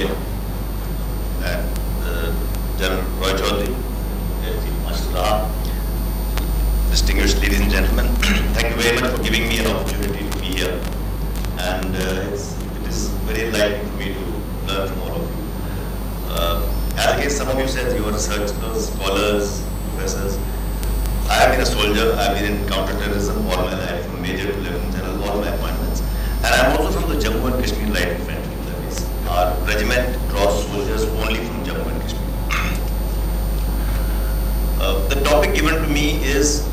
again. And General Roy Chaudhary, Chief Marshal Raw, distinguished ladies and gentlemen, thank you very much for giving me an opportunity to be here. And it is very enlightening for me to learn from all of you. As again, some of you said you are researchers, scholars, professors. I have been a soldier. I have been in counter-terrorism all my life, from major to lieutenant general, all my appointments. And I am also from the Jammu and Kashmir Light Infantry. That is, our regiment draws soldiers only from Jammu and Kashmir. The topic given to me is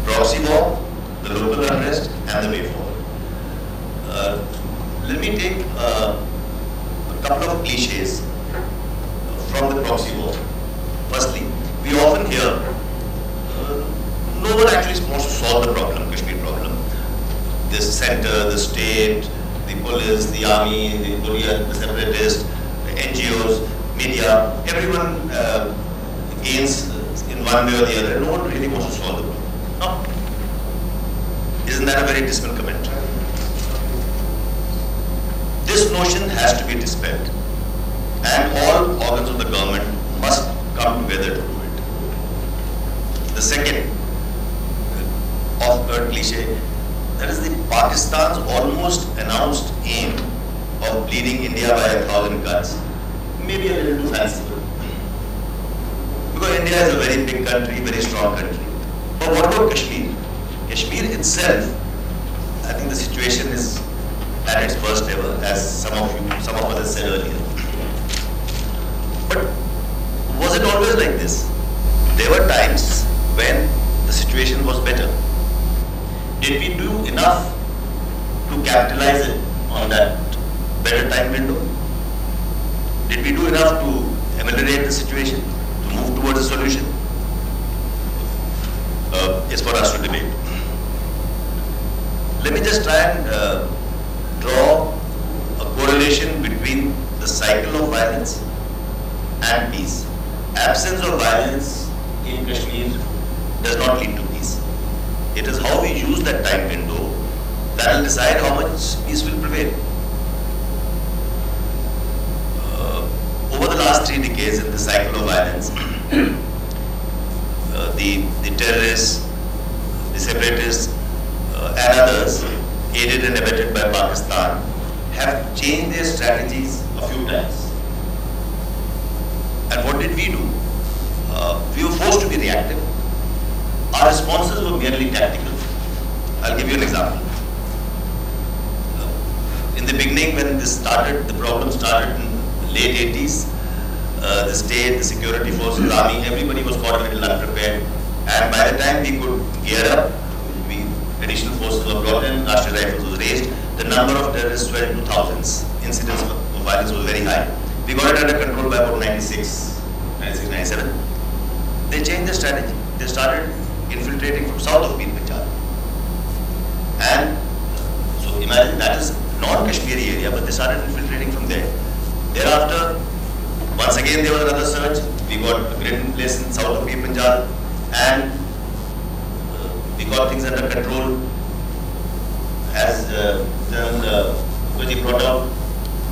proxy war, the local unrest, and the way forward. Let me take a couple of cliches from the proxy war. Firstly, we often hear no one actually wants to solve the problem, Kashmir problem. The center, the state, the police, the army, the separatists, the NGOs, media, everyone gains in one way or the other. No one really wants to solve the problem. No. Isn't that a very dismal comment? This notion has to be dispelled, and all organs of the government must come together to do it. The second oft-heard cliche, that is the Pakistan's almost announced aim of bleeding India by 1,000 cuts. Maybe a little too fanciful. Because India is a very big country, very strong country. But what about Kashmir? Kashmir itself, I think the situation is at its worst ever, as some of us have said earlier. But was it always like this? There were times when the situation was better. Did we do enough to capitalize it on that better time window? Did we do enough to ameliorate the situation, to move towards a solution? It's for us to debate. Let me just try and draw a correlation between the cycle of violence and peace. Absence of violence in Kashmir does not lead to peace. It is how we use that time window that will decide how much peace will prevail. Over the last 3 decades in the cycle of violence, the terrorists, the separatists, and others, aided and abetted by Pakistan, have changed their strategies a few times. And what did we do? We were forced to be reactive. Our responses were merely tactical. I'll give you an example. In the beginning, when this started, the problem started in the late 80s, the state, the security forces, army, everybody was caught a little unprepared. And by the time we could gear up, additional forces were brought in, Rashtriya Rifles was raised, the number of terrorists were into thousands. Incidents of violence was very high. We got it under control by about 96, 97. They changed their strategy. They started infiltrating from south of Punjab. And so imagine that is non-Kashmiri area, but they started infiltrating from there. Thereafter, once again there was another surge. We got a grid in place in south of Punjab, and we got things under control. As General Mukherjee brought up,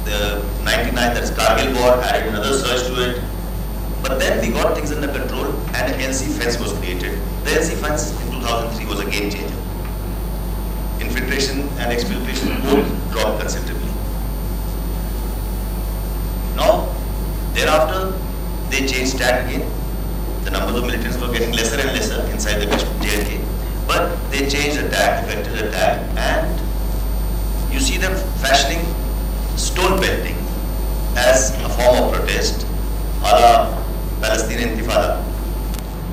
the 99, that is Kargil war, added another surge to it. But then we got things under control, and an NC fence was created. The NC fence in 2003 was a game changer. Infiltration and exfiltration both dropped considerably. Now, thereafter, they changed tack again. The numbers of militants were getting lesser and lesser inside the J&K. But they changed attack, effective attack, and you see them fashioning stone pelting as a form of protest, a la Palestinian Intifada.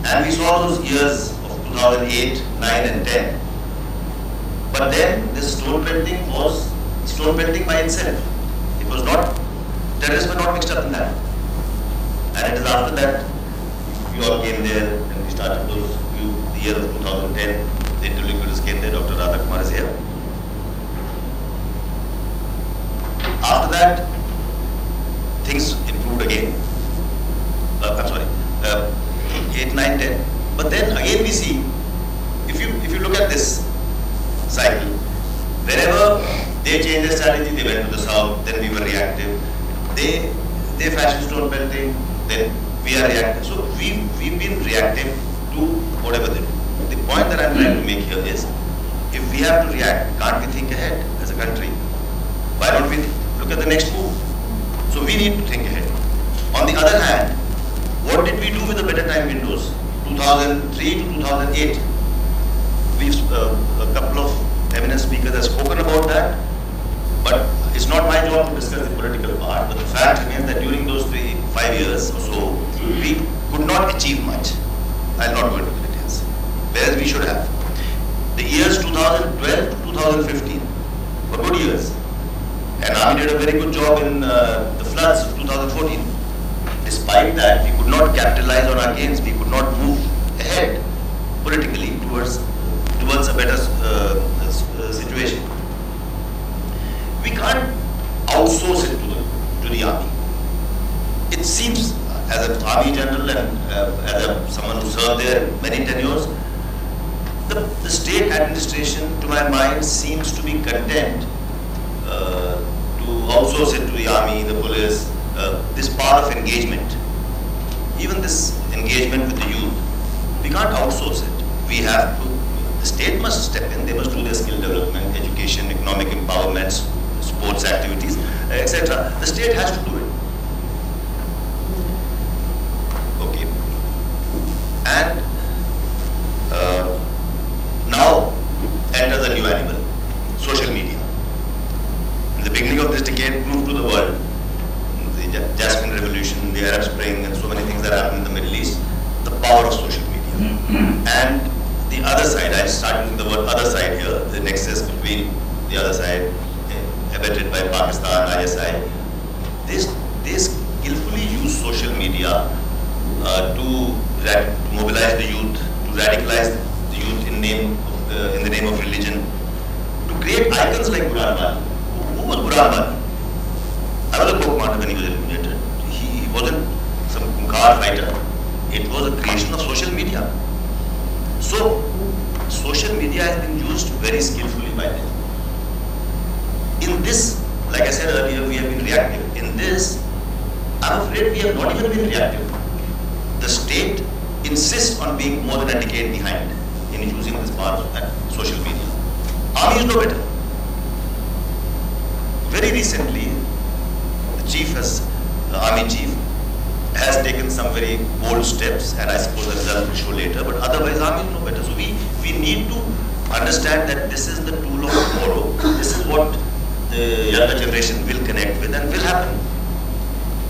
And we saw those years of 2008, 9 and 10. But then this stone pelting was stone pelting by itself. It was not, terrorists were not mixed up in that. And it is after that, we all came there and we started the year of 2010, the interlocutors came there, Dr. Radha Kumar is here. After that, things improved again. I'm sorry, 8, 9, 10. But then again we see, if you look at this cycle, wherever they changed their strategy, they went to the south, then we were reactive. They fashion stone pelting, then we are reactive. So we've been reactive to whatever they do. The point that I'm trying to make here is, if we have to react, can't we think ahead as a country? Why don't we look at the next move? So we need to think ahead. On the other hand, what did we do with the better time windows? 2003 to 2008. A couple of eminent speakers have spoken about that, but it's not my job to discuss the political part. But the fact remains that during those 5 years or so, we could not achieve much. I'll not go into the details. Whereas we should have. The years 2012 to 2015 were good years. And Army did a very good job in the floods of 2014. Despite that, we could not capitalize on our gains. We could not move ahead politically towards a better situation. We can't outsource it to the army. It seems, as an army general and as someone who served there many tenures, the state administration, to my mind, seems to be content to outsource it to the army, the police, this part of engagement. Even this engagement with the youth, we can't outsource it. We have to, the state must step in, they must do their skill development, education, economic empowerment, sports activities, etc. The state has to do it. Okay. And now enters a new animal, social media. In the beginning of this decade, proved to the world, the Jasmine Revolution, the Arab Spring, and so many things that happened in the Middle East, the power of social media. And the other side, I start using the word other side here, the nexus between the other side, abetted by Pakistan, ISI. They skillfully use social media to mobilize the youth, to radicalize the youth in the name of religion, to create icons like Burhan Wani. Who was Burhan Wani? I was a co-commander when he was eliminated. He wasn't some Kumkar fighter. It was a creation of social media. So, social media has been used very skillfully by them. In this, like I said earlier, we have been reactive. In this, I'm afraid we have not even been reactive. The state insists on being more than a decade behind in using this part of social media. Army is no better. Very recently, the army chief has taken some very bold steps, and I suppose the result will show later, but otherwise army is no better. So we need to understand that this is the tool of tomorrow. This is what the younger generation will connect with and will happen.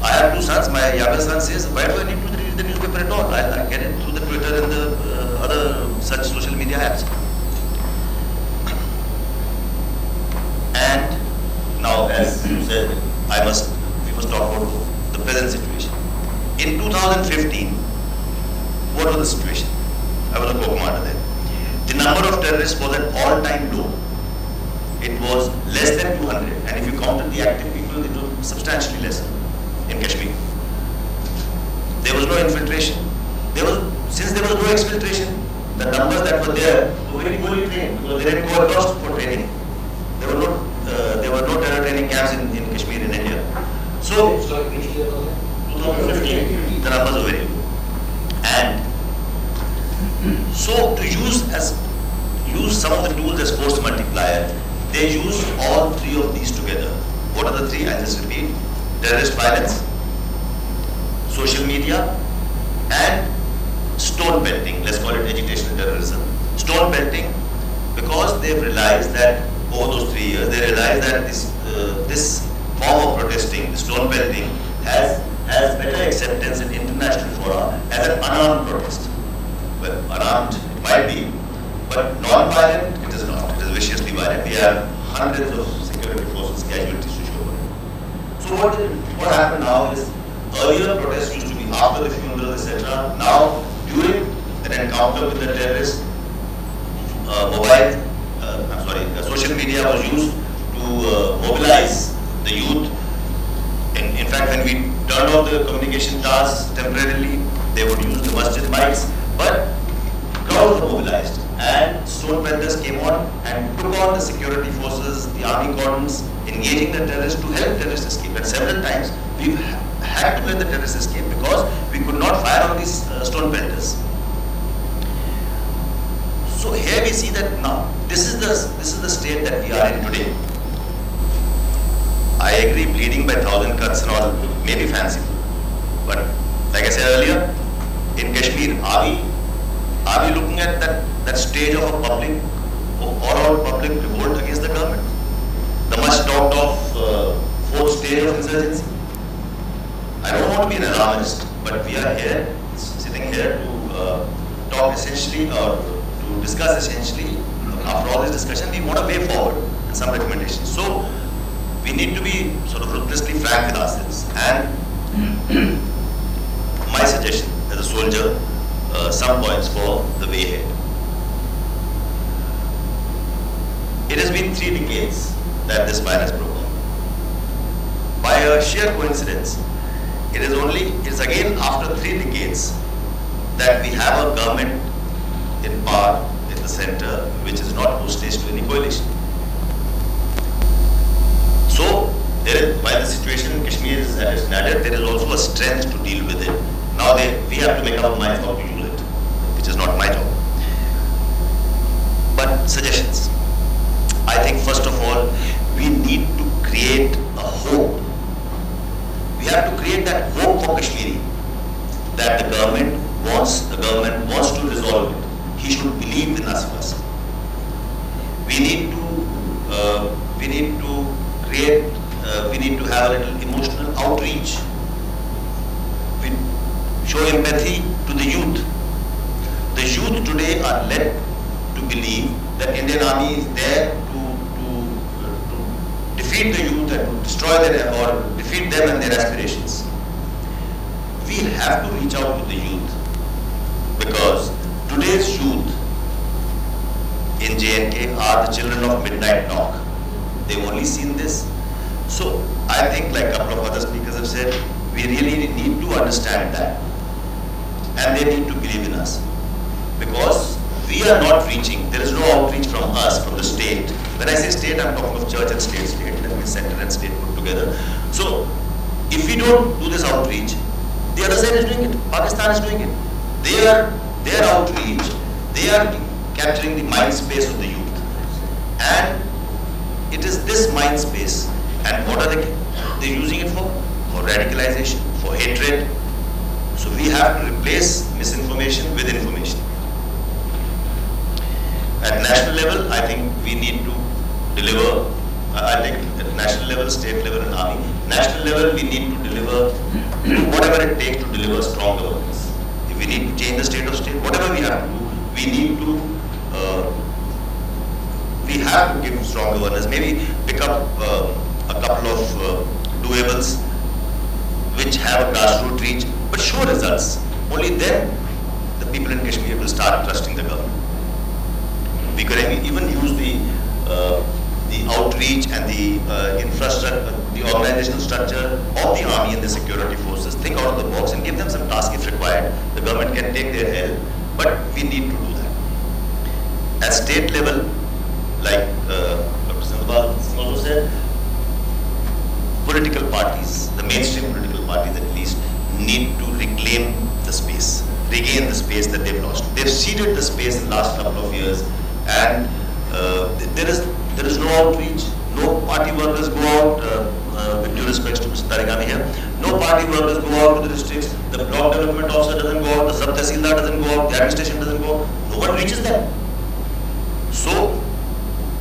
I have two sons. My younger son says, why do I need to read the newspaper at all? I get it through the Twitter and the other such social media apps. And now, as you said, we must talk about the present situation. In 2015, what was the situation? I was a co-commander then. The number of terrorists was at all-time low. It was less than 200, and if you counted the active people, it was substantially less in Kashmir. There was no infiltration. Since there was no exfiltration, the numbers that were there were very poorly trained because they didn't go across for training. There were no terror training camps in Kashmir in India. So, 2015, the numbers are very low. And so to use some of the tools as force multiplier, they use all three of these together. What are the three? I'll just repeat. Terrorist violence, social media, and stone pelting. Let's call it agitational terrorism. Stone pelting, because they've realized that over those 3 years, they realized that this form of protesting, the stone pelting, has better acceptance in international fora as an unarmed protest. Well, unarmed it might be, but non-violent it is not. It is viciously violent. We have hundreds of security forces casualties to show for it. So what happened now is, earlier protests used to be after the funeral, etc. Now, during an encounter with the terrorists, social media was used to mobilize the youth. In fact, when we turned off the communication towers temporarily, they would use the masjid mics, but crowds were mobilized. and stone pelters came on and took on the security forces, the army cordons, engaging the terrorists to help terrorists escape. And several times we've had to let the terrorists escape because we could not fire on these stone pelters. So here we see that now this is the state that we are in today. I agree, bleeding by 1,000 cuts and all may be fanciful, but like I said earlier, in Kashmir, are we looking at that stage of a public, all-out public revolt against the government? The much talked of fourth stage of insurgency? I don't want to be an alarmist, but we are here, sitting here to talk essentially, or to discuss essentially. After all this discussion, we want a way forward and some recommendations. So we need to be sort of ruthlessly frank with ourselves. And my suggestion as a soldier, some points for the way ahead. It has been 3 decades that this virus broke out. By a sheer coincidence, it is again after 3 decades that we have a government in power in the center which is not hostage to any coalition. So, while the situation in Kashmir is at its nadir, there is also a strength to deal with it. Now we have to make up our minds how to use it, which is not my job. But suggestions. I think first of all, we need to create a hope. We have to create that hope for Kashmiri, that the government wants to resolve it. He should believe in us first. We need to have a little emotional outreach. We show empathy to the youth. The youth today are led to believe that Indian Army is there to defeat the youth and to destroy them or defeat them and their aspirations. We have to reach out to the youth, because today's youth in J&K are the children of midnight knock. They've only seen this. So I think, like a couple of other speakers have said, we really need to understand that, and they need to believe in us, because we are not reaching. There is no outreach from us, from the state. When I say state, I'm talking of church and state. That means center and state put together. So if we don't do this outreach, the other side is doing it. Pakistan is doing it. Their outreach, they are capturing the mind space of the youth, and it is this mind space. And what are they using it for? For radicalization, for hatred. So we have to replace misinformation with information. At national level, I think we need to deliver, I think at national level, state level and army. National level, we need to deliver whatever it takes to deliver strong governance. If we need to change the state of state, whatever we have to do, we have to give strong governance. Maybe pick up a couple of doables which have a grassroots reach, but show results. Only then the people in Kashmir will start trusting the government. We could even use the outreach and the infrastructure, the organizational structure of the army and the security forces. Think out of the box and give them some tasks if required. The government can take their help, but we need to do that. At state level, like Dr. Sandhbal also said, political parties, the mainstream political parties at least, need to regain the space that they've lost. They've ceded the space in the last couple of years, and there is no outreach. No party workers go out, with due respect to Mr. Tarigami here, no party workers go out to the districts, the block development officer doesn't go out, the sub-tehsildar doesn't go out, the administration doesn't go out, no one reaches them. So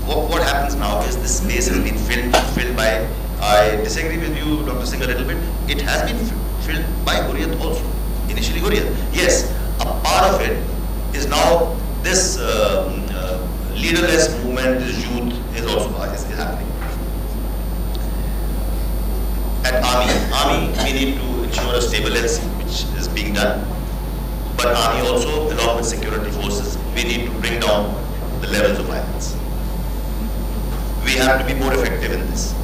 what happens now is this space has been filled by, I disagree with you, Dr. Singh, a little bit, it has been filled by Hurriyat also. Initially Hurriyat. Yes, a part of it is now this leaderless movement, this youth is also happening. At army, we need to ensure a stability, which is being done. But army also, along with security forces, we need to bring down the levels of violence. We have to be more effective in this.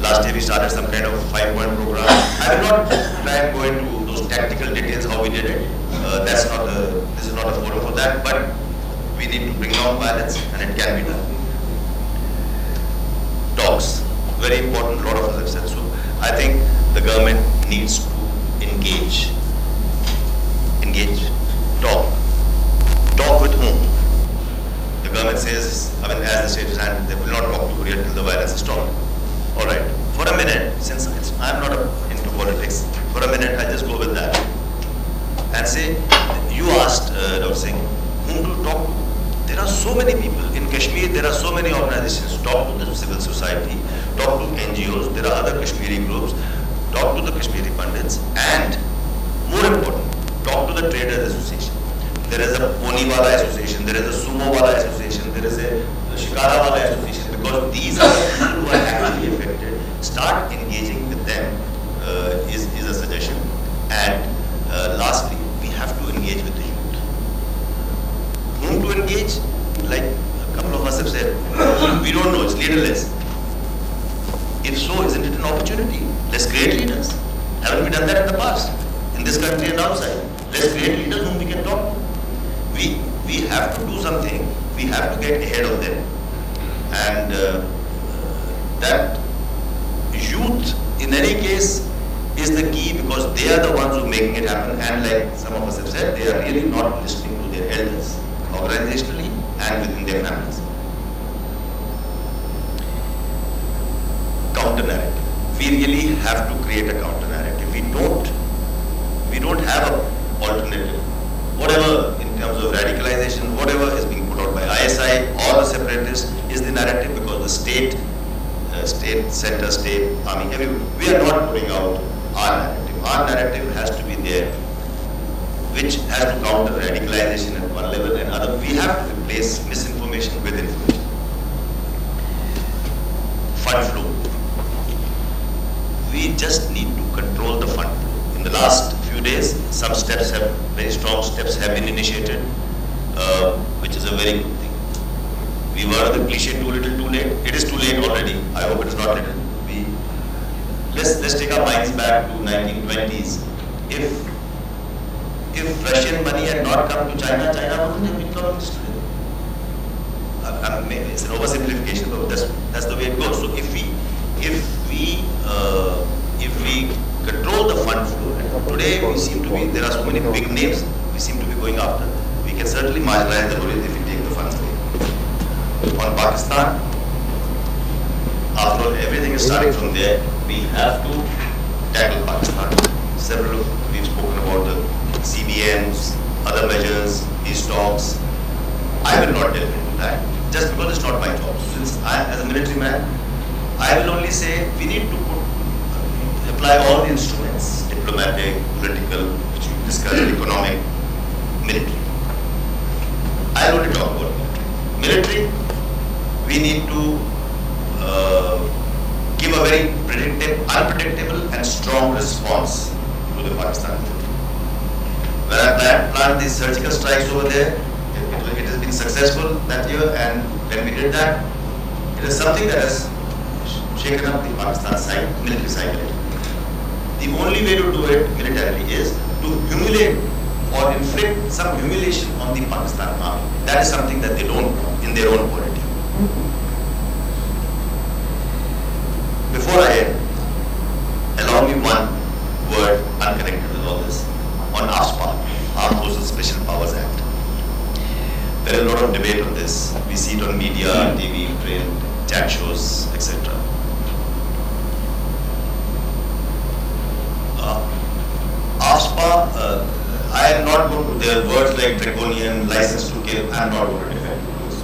Last year we started some kind of 5-point program. I will not try and go into those tactical details how we did it. This is not a forum for that. But We need to bring down violence, and it can be done. Talks, very important, a lot of us have said so. I think the government needs to engage, talk. Talk with whom? The government says, I mean, as the state stand, they will not talk to Korea till the violence is stopped. All right, for a minute, since I'm not into politics, for a minute I'll just go with that and say, you asked Dr. Singh, whom to talk to? There are so many people in Kashmir. There are so many organizations. Talk to the civil society, talk to NGOs. There are other Kashmiri groups. Talk to the Kashmiri Pandits, and more important, talk to the Traders Association. There is a Poni Wala Association. There is a Sumo Wala Association. There is a Shikara Wala Association. Because these are the people who are actually affected. Start engaging with them is a suggestion. And lastly, we have to engage with the youth. Whom to engage? Like a couple of us have said, we don't know, it's leaderless. If so, isn't it an opportunity? Let's create leaders. Haven't we done that in the past? In this country and outside. Let's create leaders whom we can talk to. We have to do something. We have to get ahead of them. And that youth, in any case, is the key, because they are the ones who are making it happen. And like some of us have said, they are really not listening to their elders, organizationally and within their families. Counter-narrative. We really have to create a counter-narrative. We don't have an alternative. Whatever in terms of radicalization, whatever is being put out by ISI or the separatists is the narrative, because the state, center, state, army, we are not putting out our narrative. Our narrative has to be there, which has to counter radicalization at one level and other. We have to replace misinformation with information. Fund flow. We just need to control the fund flow. In the last few days, some steps have, very strong steps have been initiated, which is a very good thing. We were the cliche too little too late. It is too late already. I hope it is not little. Let's take our minds back to 1920s. If Russian money had not come to China, China wouldn't have been communist today. Maybe it's an oversimplification, but that's the way it goes. So if we control the fund flow, and today we seem to be, there are so many big names we seem to be going after. We can certainly marginalize the Ghurid if we take the funds away. On Pakistan, after all, everything is starting from there. We have to tackle Pakistan. We've spoken about the CBMs, other measures, these talks. I will not delve into that, just because it's not my job. Since I, as a military man, I will only say we need to apply all the instruments, diplomatic, political, which we discussed, economic, military. I will only talk about military. We need to give a very unpredictable and strong response to the Pakistan. When I planned these surgical strikes over there, it has been successful that year, and when we did that, it is something that has shaken up the Pakistan side, military side. The only way to do it militarily is to humiliate or inflict some humiliation on the Pakistan army. That is something that they don't do in their own polity. Before I end, allow me one word unconnected with all this. On AFSPA, Armed Forces Special Powers Act. There is a lot of debate on this. We see it on media, TV, print, chat shows, etc. AFSPA, I am not going to, there are words like draconian, license to kill, I am not going to defend those.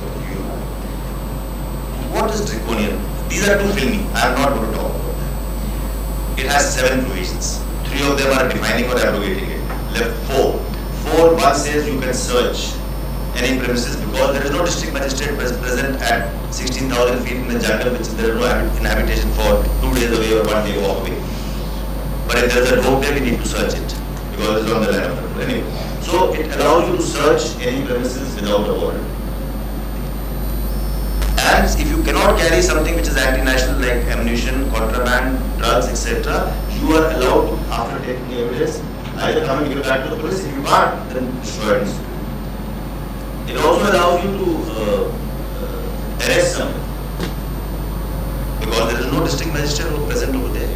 What is draconian? These are too filmy. I am not going to talk about that. It has 7 provisions. 3 of them are defining or abrogating it. Left 4. One says you can search any premises because there is no district magistrate present at 16,000 feet in the jungle, which there is no inhabitation for 2 days away or 1 day walk away. But if there is a road there, we need to search it because it is on the land of control. Anyway, so it allows you to search any premises without a warrant. And if you cannot carry something which is anti-national like ammunition, contraband, drugs, etc., you are allowed to, after taking the evidence, either come and give it back to the police. If you can't, then insurance. It also allows you to arrest someone, because there is no district magistrate present over there.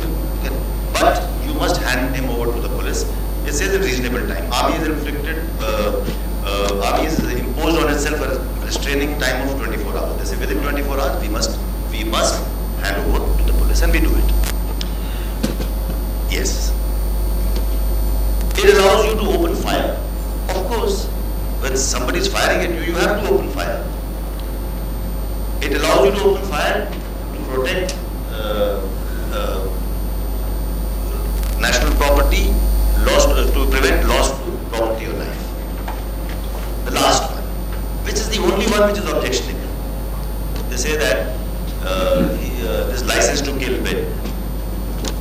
But you must hand him over to the police. It says a reasonable time. Army is imposed on itself a restraining time of 24 hours. They say within 24 hours we must hand over to the police, and we do it. Yes. It allows you to open fire. Of course, when somebody is firing at you, you have to open fire. It allows you to open fire to protect national property, to prevent loss to property or life. The last one, which is the only one which is objectionable. They say that this license to kill bit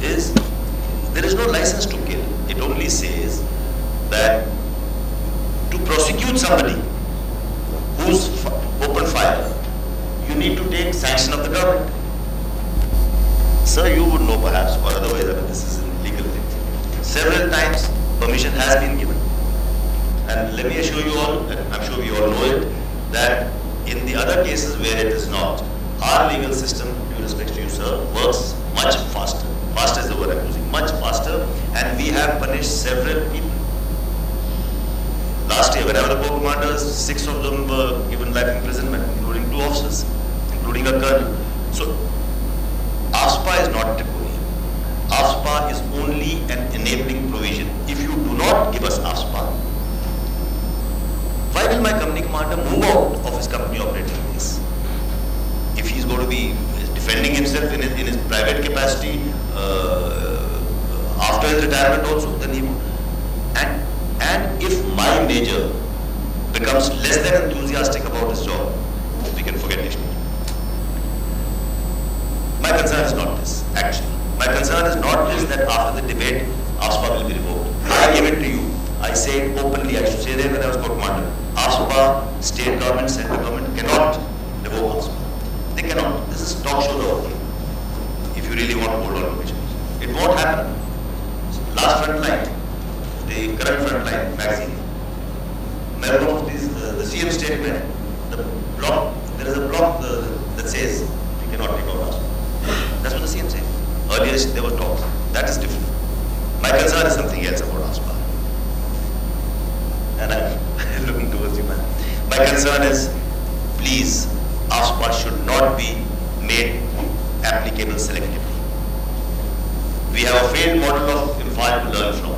is, there is no license to kill. It only says that to prosecute somebody who's open fire, you need to take sanction of the government. Sir, you would know perhaps, or otherwise, this is a legal thing. Several times permission has been given. And let me assure you all, and I'm sure we all know it, that in the other cases where it is not, our legal system, due respect to you, sir, works much faster. Faster is the word I'm using, much faster, and we have punished several people. Last year, when I was a corps commander, 6 of them were given life imprisonment, including 2 officers, including a colonel. So, AFSPA is not draconian. AFSPA is only an enabling provision. If you do not give us AFSPA, why will my company commander move out of his company operating base? If he's going to be defending himself in his private capacity after his retirement also, then he would. And if my major becomes less than enthusiastic about his job, we can forget Kashmir. My concern is not this, actually. My concern is not this, that after the debate, AFSPA will be revoked. I give it to you. I say it openly. I should say that when I was corps commander. AFSPA, state government, central government cannot revoke AFSPA. They cannot. This is talk show over. If you really want to hold on to it. It won't happen. Last front line, the current front line magazine. Member of this, the CM statement, the block, there is a block that says we cannot take out AFSPA. That's what the CM said. Earlier there were talks. That is different. My concern is something else about AFSPA. And I'm looking towards you, man. My concern is, please, AFSPA should not be made applicable selectively. We have a failed model of Imphal to learn from.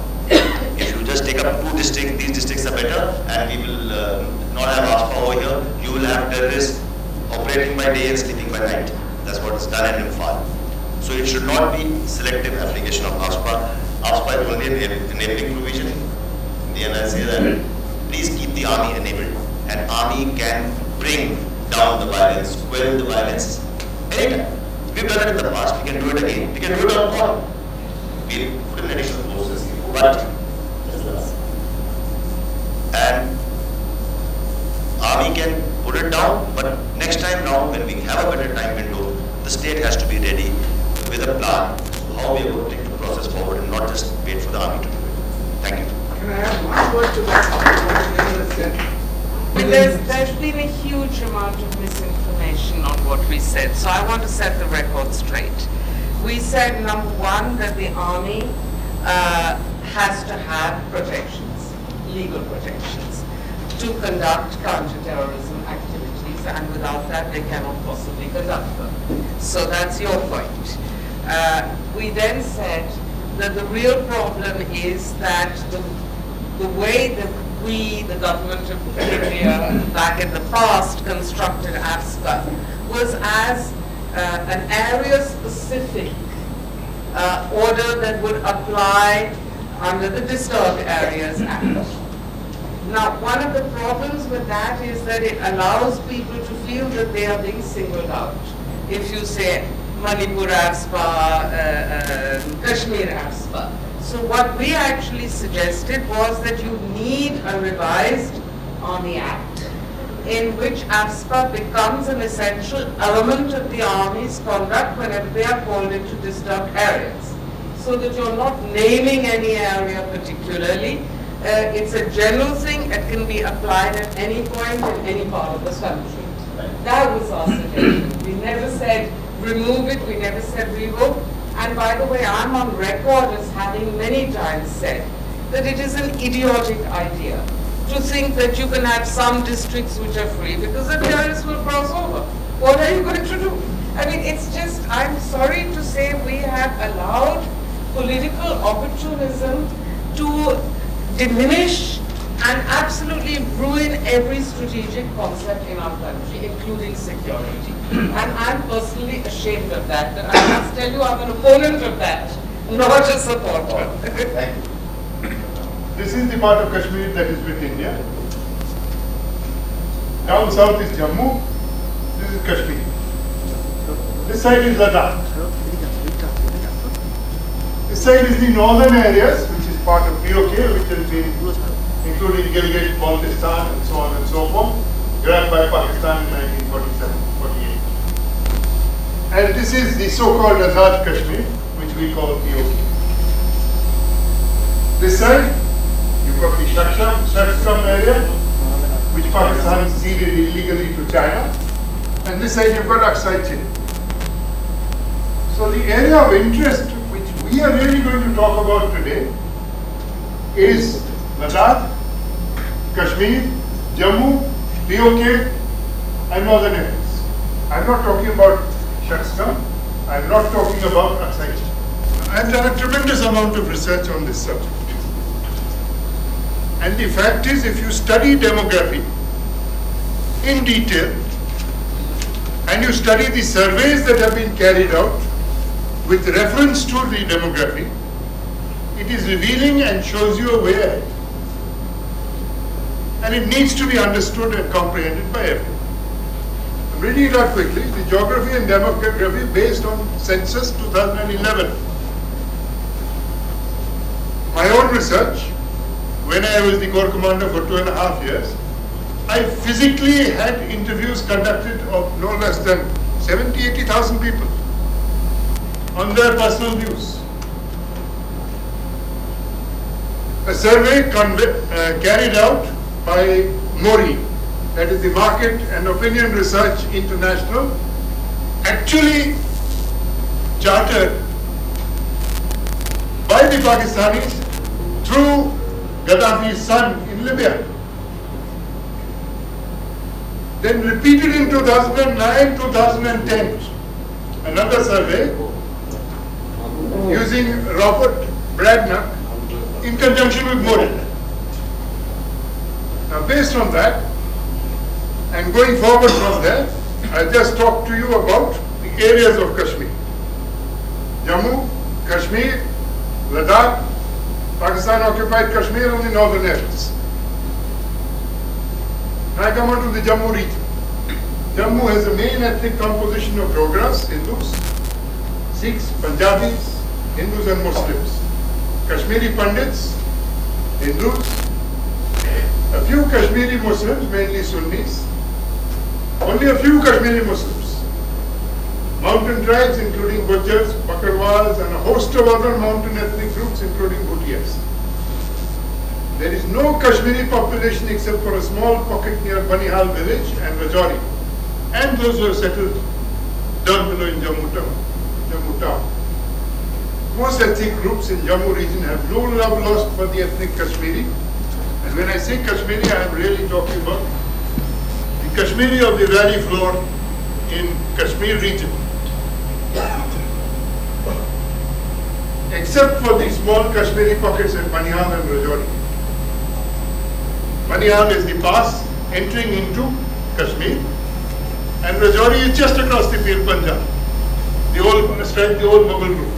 If you just take up 2 districts, these districts are better, and we will not have AFSPA over here. You will have terrorists operating by day and sleeping by night. That's what is done in Imphal. So it should not be selective application of AFSPA. AFSPA is only an enabling provision. In the end, I say that please keep the army enabled, and army can bring down the violence, quell the violence anytime. We've done it in the past. We can do it again. We can do it on call. We'll put in additional forces, but and army can put it down. But next time now, when we have a better time window, the state has to be ready with a plan how we are going to take the process forward and not just wait for the army to do it. Thank you. Can I add one word to that? There's been a huge amount of misinformation on what we said, so I want to set the record straight. We said, number one, that the army has to have protections, legal protections, to conduct counterterrorism activities, and without that they cannot possibly conduct them. So that's your point. We then said that the real problem is that the way that we, the government of India, back in the past, constructed AFSPA was as an area-specific order that would apply under the Disturbed Areas Act. Now, one of the problems with that is that it allows people to feel that they are being singled out. If you say Manipur AFSPA, Kashmir AFSPA. So what we actually suggested was that you need a revised Army Act in which AFSPA becomes an essential element of the Army's conduct whenever they are called into disturbed areas. So that you're not naming any area particularly, It's a general thing. It can be applied at any point in any part of the country. That was our suggestion. We never said remove it. We never said revoke. And by the way, I'm on record as having many times said that it is an idiotic idea to think that you can have some districts which are free because the terrorists will cross over. What are you going to do? I mean, it's just, I'm sorry to say we have allowed political opportunism to diminish and absolutely ruin every strategic concept in our country, including security. And I'm personally ashamed of that. And I must tell you, I'm an opponent of that, not a supporter. Thank you. This is the part of Kashmir that is with India. Down south is Jammu. This is Kashmir. This side is Ladakh. This side is the northern areas, which is part of POK, which has been, including Gilgit, Baltistan, and so on and so forth, grabbed by Pakistan in 1947-48. And this is the so-called Azad Kashmir, which we call POK. This side, you've got the Shaksham area, which Pakistan ceded illegally to China. And this side, you've got Aksai Chin. So the area of interest which we are really going to talk about today is Ladakh, Kashmir, Jammu, POK, and northern areas. I'm not talking about Shaksham. I'm not talking about Aksai Chin. I've done a tremendous amount of research on this subject. And the fact is, if you study demography in detail, and you study the surveys that have been carried out with reference to the demography, it is revealing and shows you a way ahead. And it needs to be understood and comprehended by everyone. I'm reading it out quickly. The geography and demography based on census 2011. My own research, when I was the Corps Commander for 2.5 years, I physically had interviews conducted of no less than 70,000-80,000 people on their personal views. A survey carried out by MORI, that is the Market and Opinion Research International, actually chartered by the Pakistanis through Gaddafi's son in Libya. Then repeated in 2009, 2010, another survey using Robert Bradnock in conjunction with Modi. Now based on that, and going forward from there, I'll just talk to you about the areas of Kashmir. Jammu, Kashmir, Ladakh, Pakistan occupied Kashmir and the northern areas. I come on to the Jammu region. Jammu has a main ethnic composition of Dogras, Hindus, Sikhs, Punjabis, Hindus and Muslims. Kashmiri Pandits, Hindus, a few Kashmiri Muslims, mainly Sunnis, only a few Kashmiri Muslims. Mountain tribes including Gujars, Bakarwals and a host of other mountain ethnic groups including Bhutias. There is no Kashmiri population except for a small pocket near Banihal village and Rajouri, and those who are settled down below in Jammu town. Most ethnic groups in Jammu region have no love lost for the ethnic Kashmiri. And when I say Kashmiri, I am really talking about the Kashmiri of the valley floor in Kashmir region. Except for the small Kashmiri pockets in Banihal and Rajouri. Banihal is the pass entering into Kashmir, and Rajouri is just across the Pir Panjab, the old Mughal route.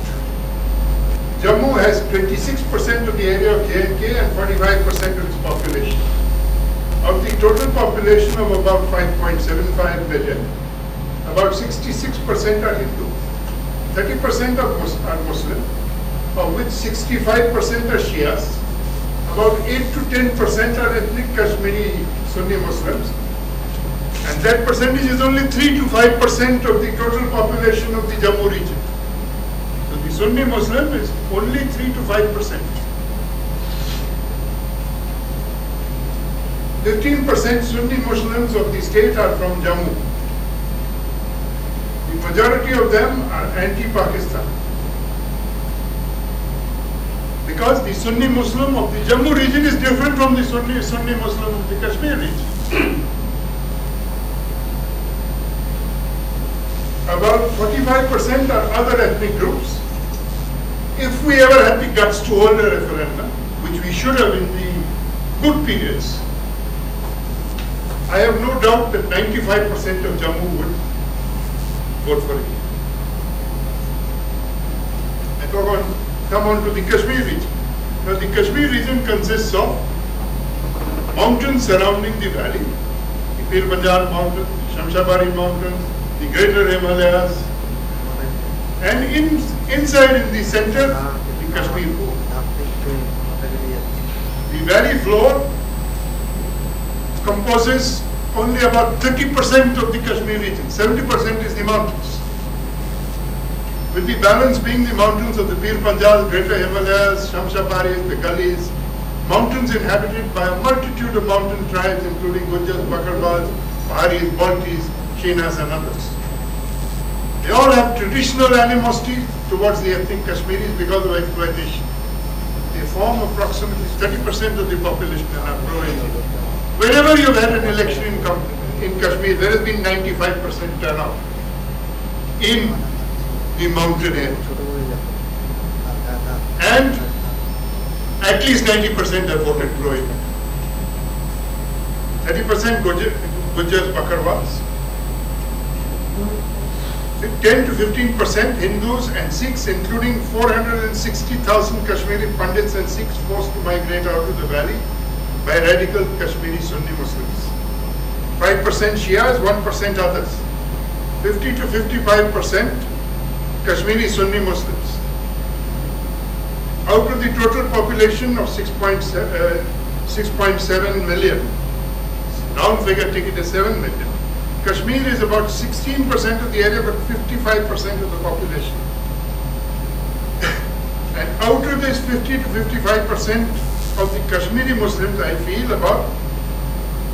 Jammu has 26% of the area of J&K and 45% of its population. Of the total population of about 5.75 million, about 66% are Hindu, 30% are Muslim, of which 65% are Shias, about 8 to 10% are ethnic Kashmiri Sunni Muslims, and that percentage is only 3 to 5% of the total population of the Jammu region. So the Sunni Muslim is only 3 to 5%. 15% Sunni Muslims of the state are from Jammu. The majority of them are anti-Pakistan. Because the Sunni Muslim of the Jammu region is different from the Sunni Muslim of the Kashmir region. About 45% are other ethnic groups. If we ever had the guts to hold a referendum, which we should have in the good periods, I have no doubt that 95% of Jammu would vote for it. I come on to the Kashmir region. Now the Kashmir region consists of mountains surrounding the valley, the Pir Panjal Mountains, Shamshabari Mountains, the Greater Himalayas, and inside in the center, the Kashmir. The valley floor composes only about 30% of the Kashmir region. 70% is the mountains, with the balance being the mountains of the Pir Panjal, Greater Himalayas, Shamshabaris, the gullies, mountains inhabited by a multitude of mountain tribes including Gujars, Bakarwals, Paharis, Baltis, Shinas and others. They all have traditional animosity towards the ethnic Kashmiris because of exploitation. They form approximately 30% of the population and are pro-Indian. Whenever you've had an election in Kashmir, there has been 95% turnout in the mountain area. And at least 90% have voted pro-Indian. 30% Gujars, Bakarwals. 10 to 15% Hindus and Sikhs, including 460,000 Kashmiri Pandits and Sikhs forced to migrate out of the valley by radical Kashmiri Sunni Muslims. 5% Shias, 1% others. 50 to 55% Kashmiri Sunni Muslims. Out of the total population of 6.7 million, round figure take it as 7 million. Kashmir is about 16% of the area, but 55% of the population. And out of this 50 to 55% of the Kashmiri Muslims, I feel about,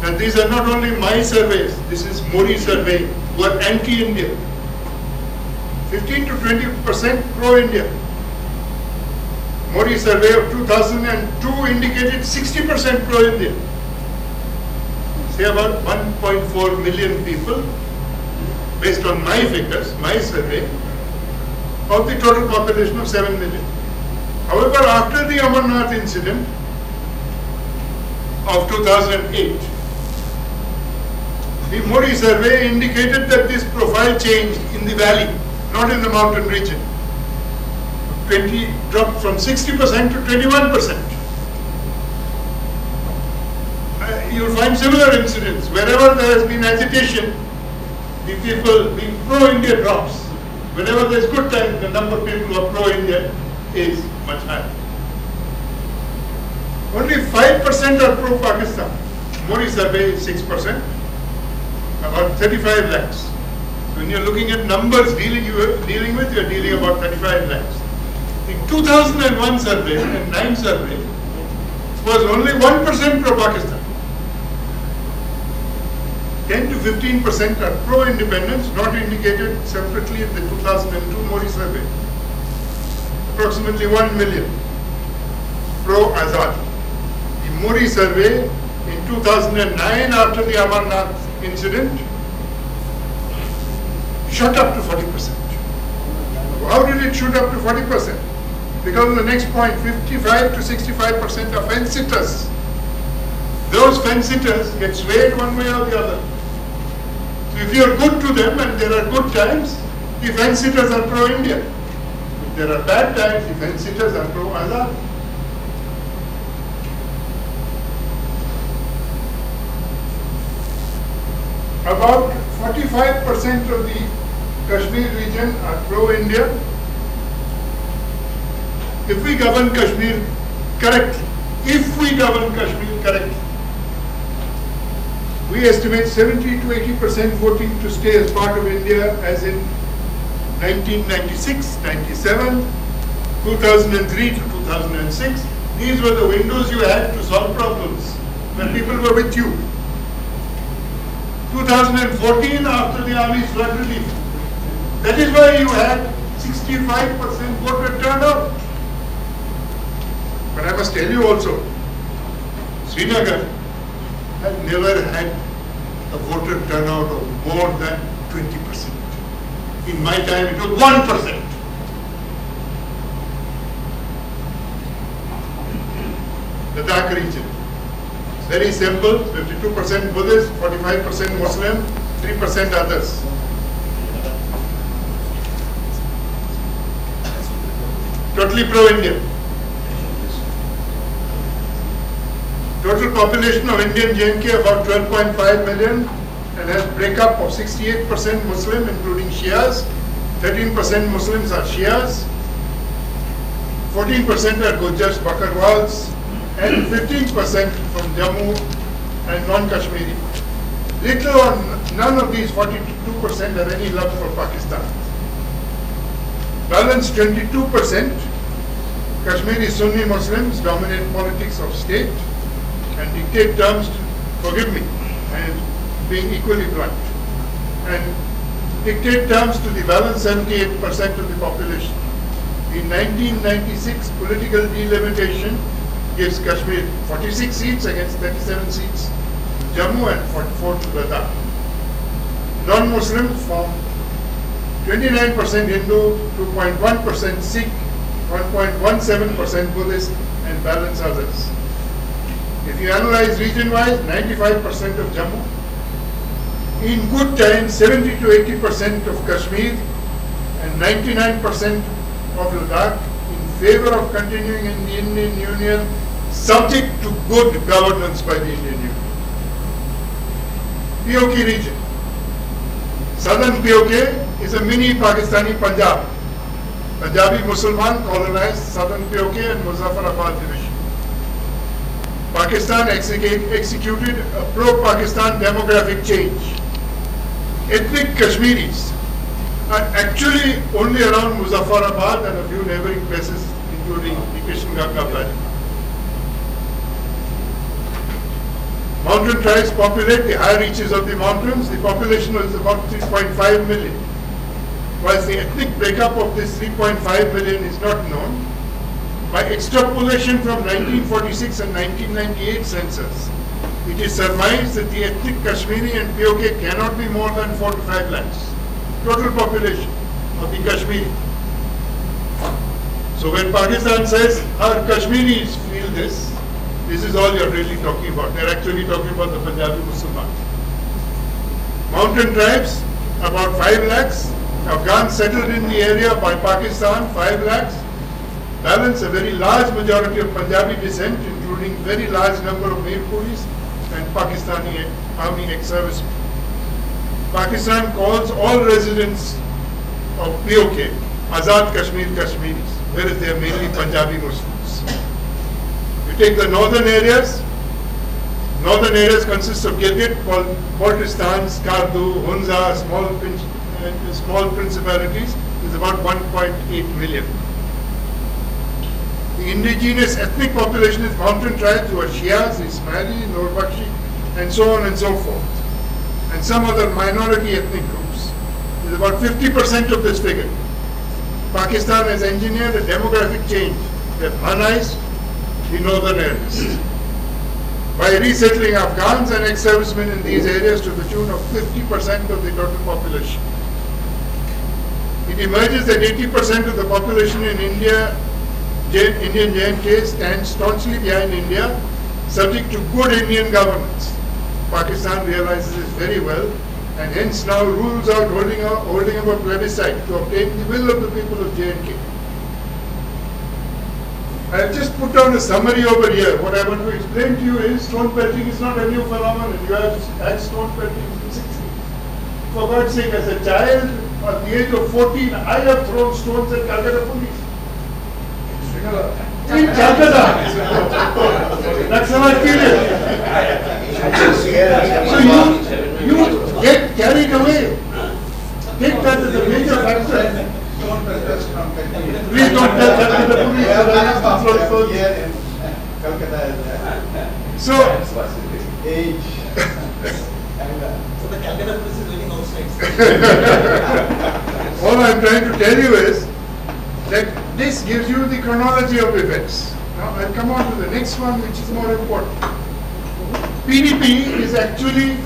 and these are not only my surveys, this is Mori survey, who are anti-India. 15 to 20% pro-India. Mori survey of 2002 indicated 60% pro-India. Say about 1.4 million people, based on my figures, my survey, of the total population of 7 million. However, after the Amarnath incident of 2008, the Modi survey indicated that this profile changed in the valley, not in the mountain region. Dropped from 60% to 21%. You'll find similar incidents. Wherever there has been agitation, the people being pro-India drops. Whenever there's good time, the number of people who are pro-India is much higher. Only 5% are pro-Pakistan. Modi survey is 6%, about 35 lakhs. So when you're looking at numbers you're dealing about 35 lakhs. The 2001 survey and 9 survey was only 1% pro-Pakistan. 10 to 15% are pro-independence, not indicated separately in the 2002 Modi survey. Approximately 1 million pro-Azad. The Modi survey in 2009, after the Amarnath incident, shot up to 40%. How did it shoot up to 40%? Because of the next point, 55 to 65% are fence-sitters. Those fence-sitters get swayed one way or the other. So if you are good to them and there are good times, the fence-sitters are pro-India. If there are bad times, the fence-sitters are pro-Azad. About 45% of the Kashmir region are pro-India. If we govern Kashmir correctly, we estimate 70 to 80% voting to stay as part of India, as in 1996, 97, 2003 to 2006. These were the windows you had to solve problems when people were with you. 2014 after the army's flood relief. That is why you had 65% voter turnout. But I must tell you also, Srinagar had never had a voter turnout of more than 20%. In my time it was 1%. The Ladakh region. It's very simple, 52% Buddhist, 45% Muslim, 3% others. Totally pro-Indian. Total population of Indian J&K about 12.5 million and has breakup of 68% Muslim including Shias, 13% Muslims are Shias, 14% are Gujars, Bakarwals, and 15% from Jammu and non-Kashmiri. Little or none of these 42% have any love for Pakistan. Balance 22%, Kashmiri Sunni Muslims dominate politics of state and dictate terms, forgive me, and being equally blunt, and dictate terms to the balance 78% of the population. In 1996, political delimitation gives Kashmir 46 seats against 37 seats, Jammu and 44 to Ladakh. Non-Muslims form 29% Hindu, 2.1% Sikh, 1.17% Buddhist, and balance others. If you analyze region-wise, 95% of Jammu, in good times 70 to 80% of Kashmir, and 99% of Ladakh in favor of continuing in the Indian Union, subject to good governance by the Indian Union. POK region. Southern POK is a mini Pakistani Punjab. Punjabi Musliman colonized southern POK and Muzaffarabad division. Pakistan executed a pro-Pakistan demographic change. Ethnic Kashmiris are actually only around Muzaffarabad and a few neighboring places, including the Kishan-Ganga Valley. Mountain tribes populate the high reaches of the mountains. The population is about 3.5 million. Whilst the ethnic breakup of this 3.5 million is not known, by extrapolation from 1946 and 1998 census, it is surmised that the ethnic Kashmiri and POK cannot be more than 4 to 5 lakhs. Total population of the Kashmiri. So when Pakistan says our Kashmiris feel this is all you're really talking about. They're actually talking about the Punjabi Muslims. Mountain tribes, about 5 lakhs. Afghans settled in the area by Pakistan, 5 lakhs. Balance a very large majority of Punjabi descent, including very large number of Mirpuris and Pakistani army ex-servicemen. Pakistan calls all residents of POK Azad Kashmir Kashmiris, whereas they are mainly Punjabi Muslims. You take the northern areas consist of Gilgit, Baltistan, Skardu, Hunza, small principalities, is about 1.8 million. The indigenous ethnic population is mountain tribes who are Shias, Ismaili, Norbakshi, and so on and so forth. And some other minority ethnic groups. Is about 50% of this figure. Pakistan has engineered a demographic change that harmonized the northern areas by resettling Afghans and ex-servicemen in these areas to the tune of 50% of the total population. It emerges that 80% of the population in Indian J&K stands staunchly behind India, subject to good Indian governance. Pakistan realizes this very well, and hence now rules out holding up a plebiscite to obtain the will of the people of J&K. I have just put down a summary over here. What I want to explain to you is stone pelting is not a new phenomenon. You have had stone pelting in the 60s. For God's sake, as a child at the age of 14, I have thrown stones at Calcutta police. In Calcutta. That's how I feel it. So you get carried away. Take that as a major factor. Please don't tell that to the police. So, Calcutta police is waiting outside. All I'm trying to tell you is that this gives you the chronology of events. Now I'll come on to the next one, which is more important. PDP is actually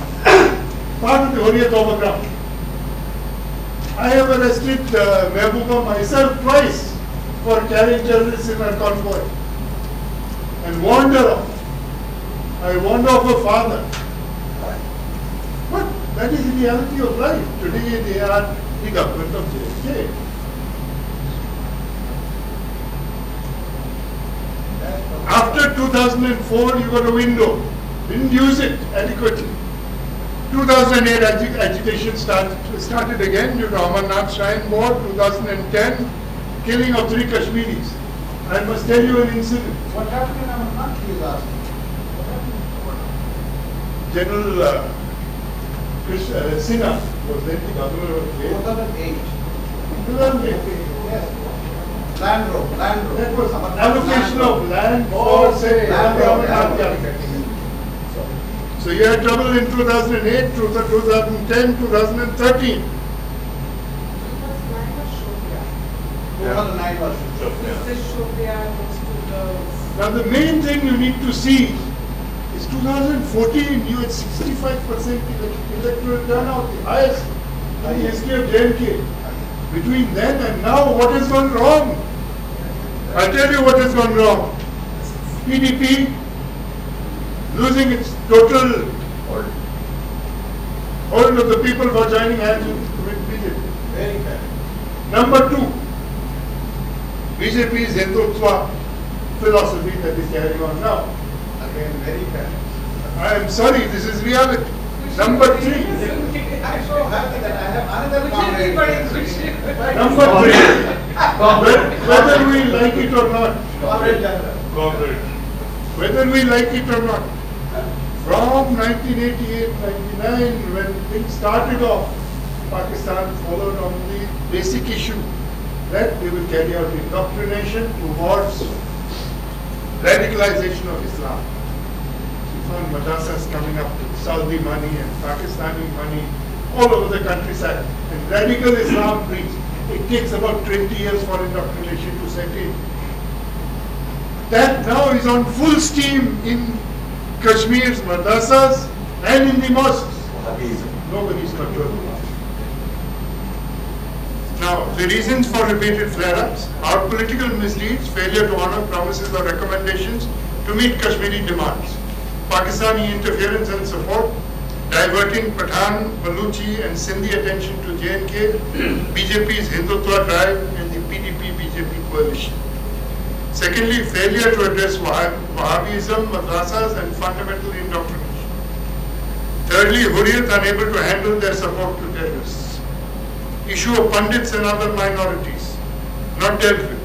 part of the Hurriyat overground. I have arrested Mehbooba myself twice for carrying terrorists in her convoy and warned her off. I warned off her father. But that is the reality of life. Today they are the government of JFK. After 2004, you got a window. Didn't use it adequately. 2008 agitation started again due to Amarnath Shrine Board. 2010, killing of 3 Kashmiris. I must tell you an incident. What happened in Amarnath, please ask? General Sinha was then the governor of the 2008. 2008. Yes. Land road. That was allocation of land for say Amarnath Yatra. So you had trouble in 2008, 2010, 2013. 2009 was Now the main thing you need to see is 2014 you had 65% electoral turnout, the highest in the history of JNK. Between then and now, what has gone wrong? I'll tell you what has gone wrong. PDP losing its total hold of the people for joining hands with BJP. very bad. Number 2, BJP's Hindutva philosophy that is carrying on now. Again, very bad. I am sorry, this is reality. Number 3. I'm so happy that I have another comrade here. Number 3. Whether we like it or not. Comrade General. Whether we like it or not. From 1988-99, when things started off, Pakistan followed on the basic issue that they will carry out indoctrination towards radicalization of Islam. You found madrasas coming up with Saudi money and Pakistani money all over the countryside. And radical Islam preached. It takes about 20 years for indoctrination to set in. That now is on full steam in Kashmir's madrasas and in the mosques. Nobody is controlling it. Now, the reasons for repeated flare-ups are political misdeeds, failure to honor promises or recommendations to meet Kashmiri demands, Pakistani interference and support, diverting Pathan, Baluchi and Sindhi attention to JNK, BJP's Hindutva drive and the PDP-BJP coalition. Secondly, failure to address Wahhabism, madrasas and fundamental indoctrination. Thirdly, Hurriyat unable to handle their support to terrorists. Issue of Pandits and other minorities, not dealt with.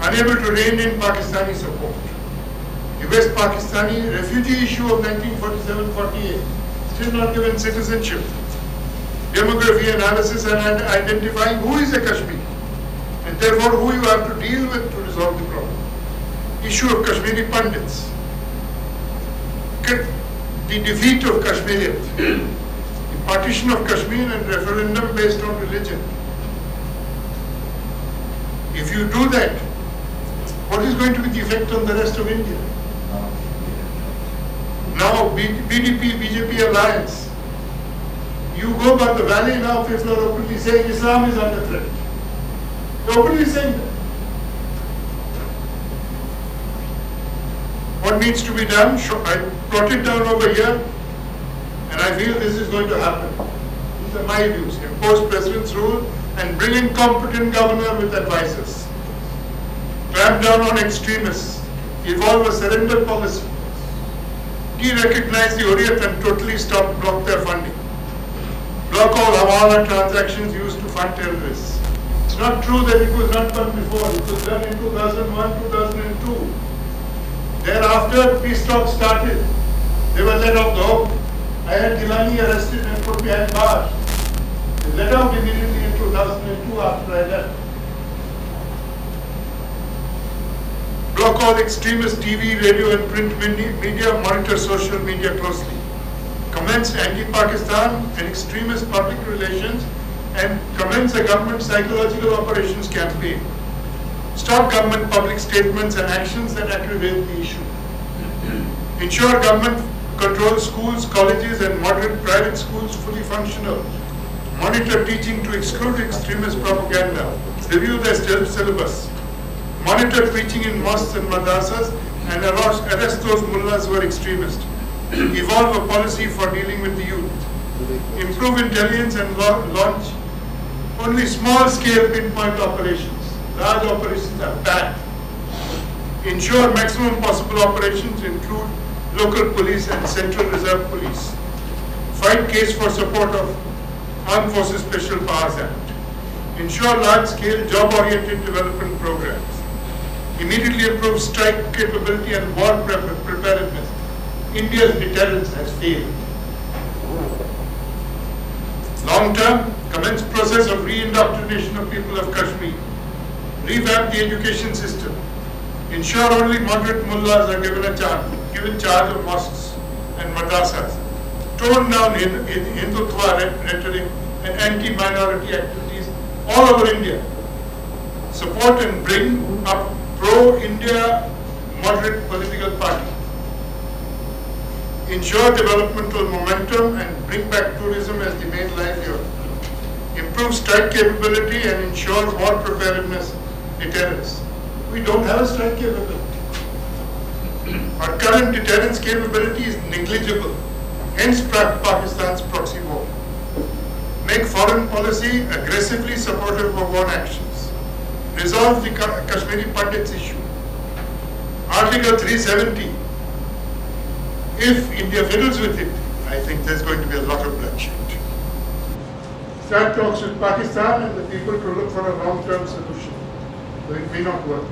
Unable to rein in Pakistani support. The West Pakistani refugee issue of 1947-48, still not given citizenship. Demography analysis and identifying who is a Kashmiri, and therefore who you have to deal with to resolve the problem. Issue of Kashmiri Pandits. The defeat of Kashmiriyat. The partition of Kashmir and referendum based on religion. If you do that, what is going to be the effect on the rest of India? Now, BDP-BJP alliance. You go by the valley now, people are openly saying Islam is under threat. They're openly saying that. What needs to be done? I brought it down over here, and I feel this is going to happen. These are my views. Impose president's rule and bring in competent governor with advisors. Clamp down on extremists. Evolve a surrender policy. De-recognize the Hurriyat and totally block their funding. Block all Hawala transactions used to fund terrorists. It's not true that it was not done before. It was done in 2001, 2002. Thereafter, peace talks started. They were let off the hook. I had Gilani arrested and put behind bars. They let out immediately in 2002 after I left. Block all extremist TV, radio and print media, monitor social media closely. commenced anti-Pakistan and extremist public relations, and commenced a government psychological operations campaign. Stop government public statements and actions that aggravate the issue. Ensure government controls schools, colleges and moderate private schools fully functional. Monitor teaching to exclude extremist propaganda. Review the syllabus. Monitor preaching in mosques and madrasas and arrest those mullahs who are extremists. Evolve a policy for dealing with the youth. Improve intelligence and launch only small-scale pinpoint operations. Large operations are banned. Ensure maximum possible operations include local police and Central Reserve Police. Fight case for support of Armed Forces Special Powers Act. Ensure large-scale job-oriented development programs. Immediately improve strike capability and war preparedness. India's deterrence has failed. Long-term, commence process of re-indoctrination of people of Kashmir. Revamp the education system. Ensure only moderate mullahs are given charge of mosques and madrasas. Tone down Hindutva rhetoric and anti-minority activities all over India. Support and bring up pro-India moderate political party. Ensure developmental momentum and bring back tourism as the main livelihood. Improve strike capability and ensure war preparedness deterrence. We don't have a strike capability. Our current deterrence capability is negligible, hence Pakistan's proxy war. Make foreign policy aggressively supportive of own actions. Resolve the Kashmiri Pandits issue. Article 370. If India fiddles with it, I think there's going to be a lot of bloodshed. Start talks with Pakistan and the people to look for a long-term solution, though it may not work.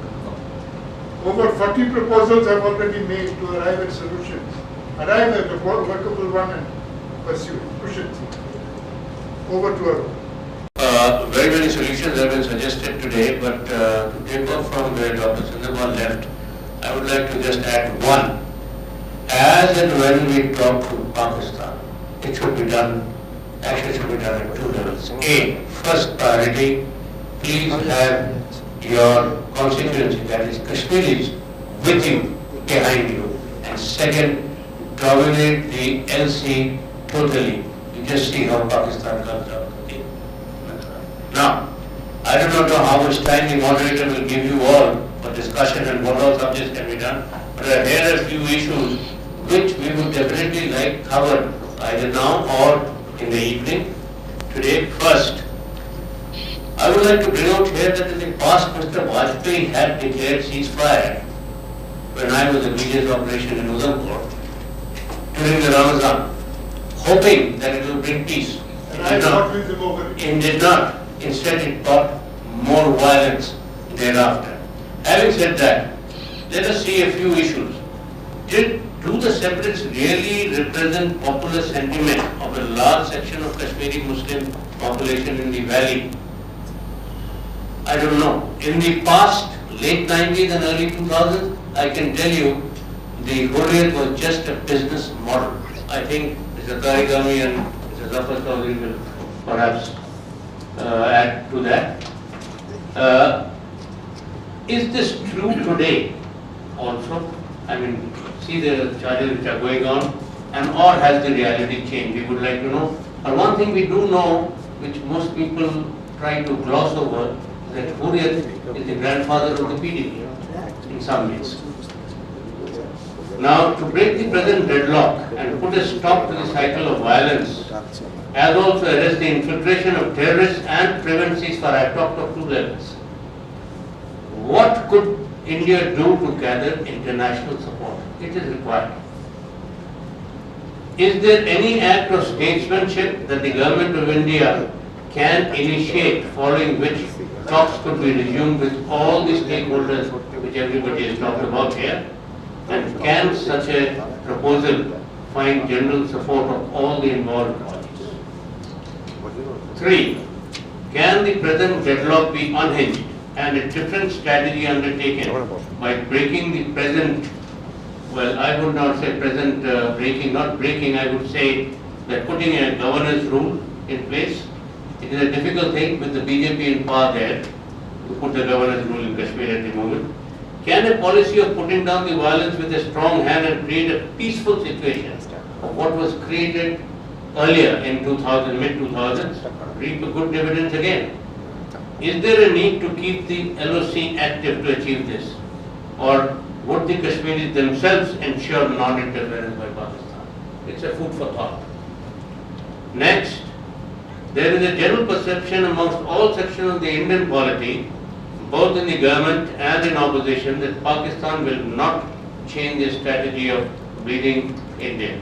Over 40 proposals have already made to arrive at solutions. Arrive at a workable one and pursue it, push it. Over to Arun. Very many solutions have been suggested today, but to take off from where Dr. Sundarban left, I would like to just add one. As and when we talk to Pakistan, it should be done, actually it should be done at two levels. A, first priority, please have your constituency, that is Kashmiris, with you, behind you. And second, dominate the LC totally. You just see how Pakistan comes out. Okay. Now, I do not know how much time the moderator will give you all for discussion and what all subjects can be done, but here are a few issues which we would definitely like covered either now or in the evening. Today, first, I would like to bring out here that in the past Mr. Vajpayee had declared ceasefire when I was in Vijay's operation in Udhampur during the Ramadan, hoping that it will bring peace. It did not. Instead, it brought more violence thereafter. Having said that, let us see a few issues. Do the separatists really represent popular sentiment of a large section of Kashmiri Muslim population in the valley? I don't know. In the past, late 90s and early 2000s, I can tell you the Hurriyat was just a business model. I think Mr. Tarigami and Mr. Zafar Chaudhary will perhaps add to that. Is this true today also? I mean, see the charges which are going on, and or has the reality changed? We would like to know. And one thing we do know, which most people try to gloss over, that Hurriyat is the grandfather of the PDP in some ways. Now, to break the present deadlock and put a stop to the cycle of violence, as also arrest the infiltration of terrorists and prevent ceasefire, I talked of two levels. What could India do to gather international support? It is required. Is there any act of statesmanship that the government of India can initiate, following which talks could be resumed with all the stakeholders which everybody has talked about here? And can such a proposal find general support of all the involved parties? 3. Can the present deadlock be unhinged and a different strategy undertaken by breaking the present, well, I would not say present breaking, not breaking, I would say that putting a governance rule in place. It is a difficult thing with the BJP in power there to put the governance rule in Kashmir at the moment. Can a policy of putting down the violence with a strong hand and create a peaceful situation of what was created earlier in 2000, mid-2000s, reap a good dividends again? Is there a need to keep the LOC active to achieve this? Or would the Kashmiris themselves ensure non-interference by Pakistan? It's a food for thought. Next, there is a general perception amongst all sections of the Indian polity, both in the government and in opposition, that Pakistan will not change its strategy of bleeding India,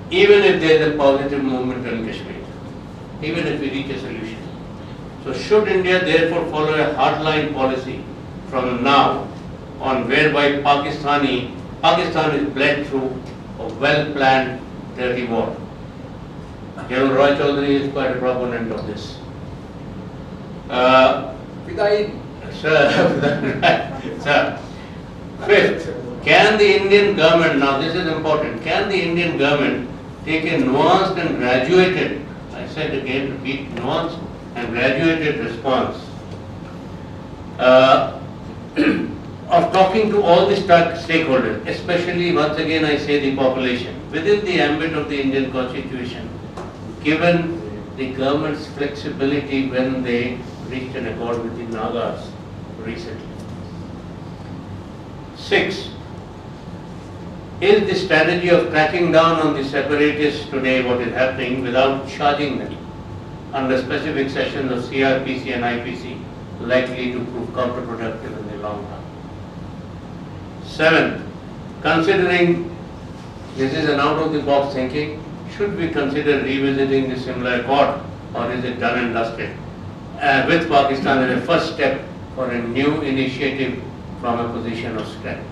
even if there is a positive movement in Kashmir, even if we reach a solution. So should India therefore follow a hardline policy from now on, whereby Pakistan is bled through a well-planned dirty war? General Roy Chaudhary is quite a proponent of this. Sir, fifth, can the Indian government, now this is important, can the Indian government take a nuanced and graduated, I said again, repeat, nuanced and graduated response of talking to all the stakeholders, especially, once again I say, the population, within the ambit of the Indian Constitution, given the government's flexibility when they reached an accord with the Nagas recently. 6. Is the strategy of cracking down on the separatists today, what is happening, without charging them under specific sessions of CRPC and IPC, likely to prove counterproductive in the long run? 7. Considering this is an out-of-the-box thinking, should we consider revisiting the similar accord, or is it done and dusted with Pakistan as a first step for a new initiative from a position of strength?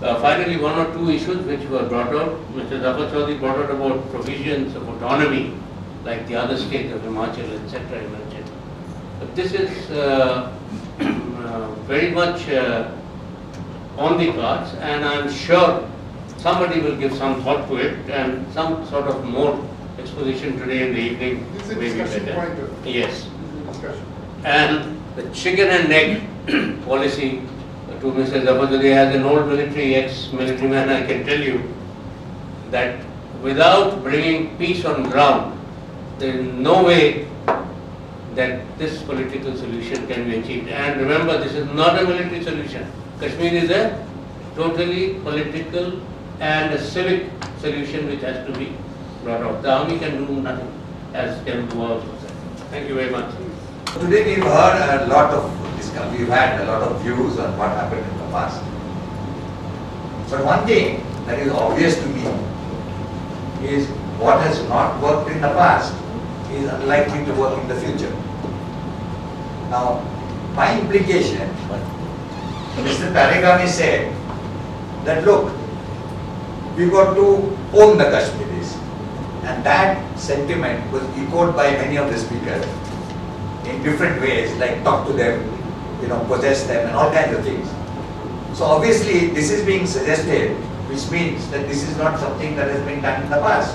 Finally, one or two issues which were brought out. Mr. Zafar Chaudhary brought out about provisions of autonomy, like the other states of Himachal, etc. I mentioned. But this is very much on the cards, and I'm sure somebody will give some thought to it, and some sort of more exposition today in the evening This is a may be discussion better. point. Yes. Discussion. And the chicken and egg policy, to Mr. Zabaduri, as an old ex-military man, I can tell you that without bringing peace on ground, there is no way that this political solution can be achieved. And remember, this is not a military solution. Kashmir is a totally political and a civic solution which has to be brought out. The army can do nothing, as General Dua also said. Thank you very much. Today we've heard a lot of discussion, we've had a lot of views on what happened in the past. But one thing that is obvious to me is what has not worked in the past is unlikely to work in the future. Now, by implication, Mr. Tarekami said that look, we got to own the Kashmiris, and that sentiment was echoed by many of the speakers in different ways, like talk to them, possess them, and all kinds of things. So obviously this is being suggested, which means that this is not something that has been done in the past.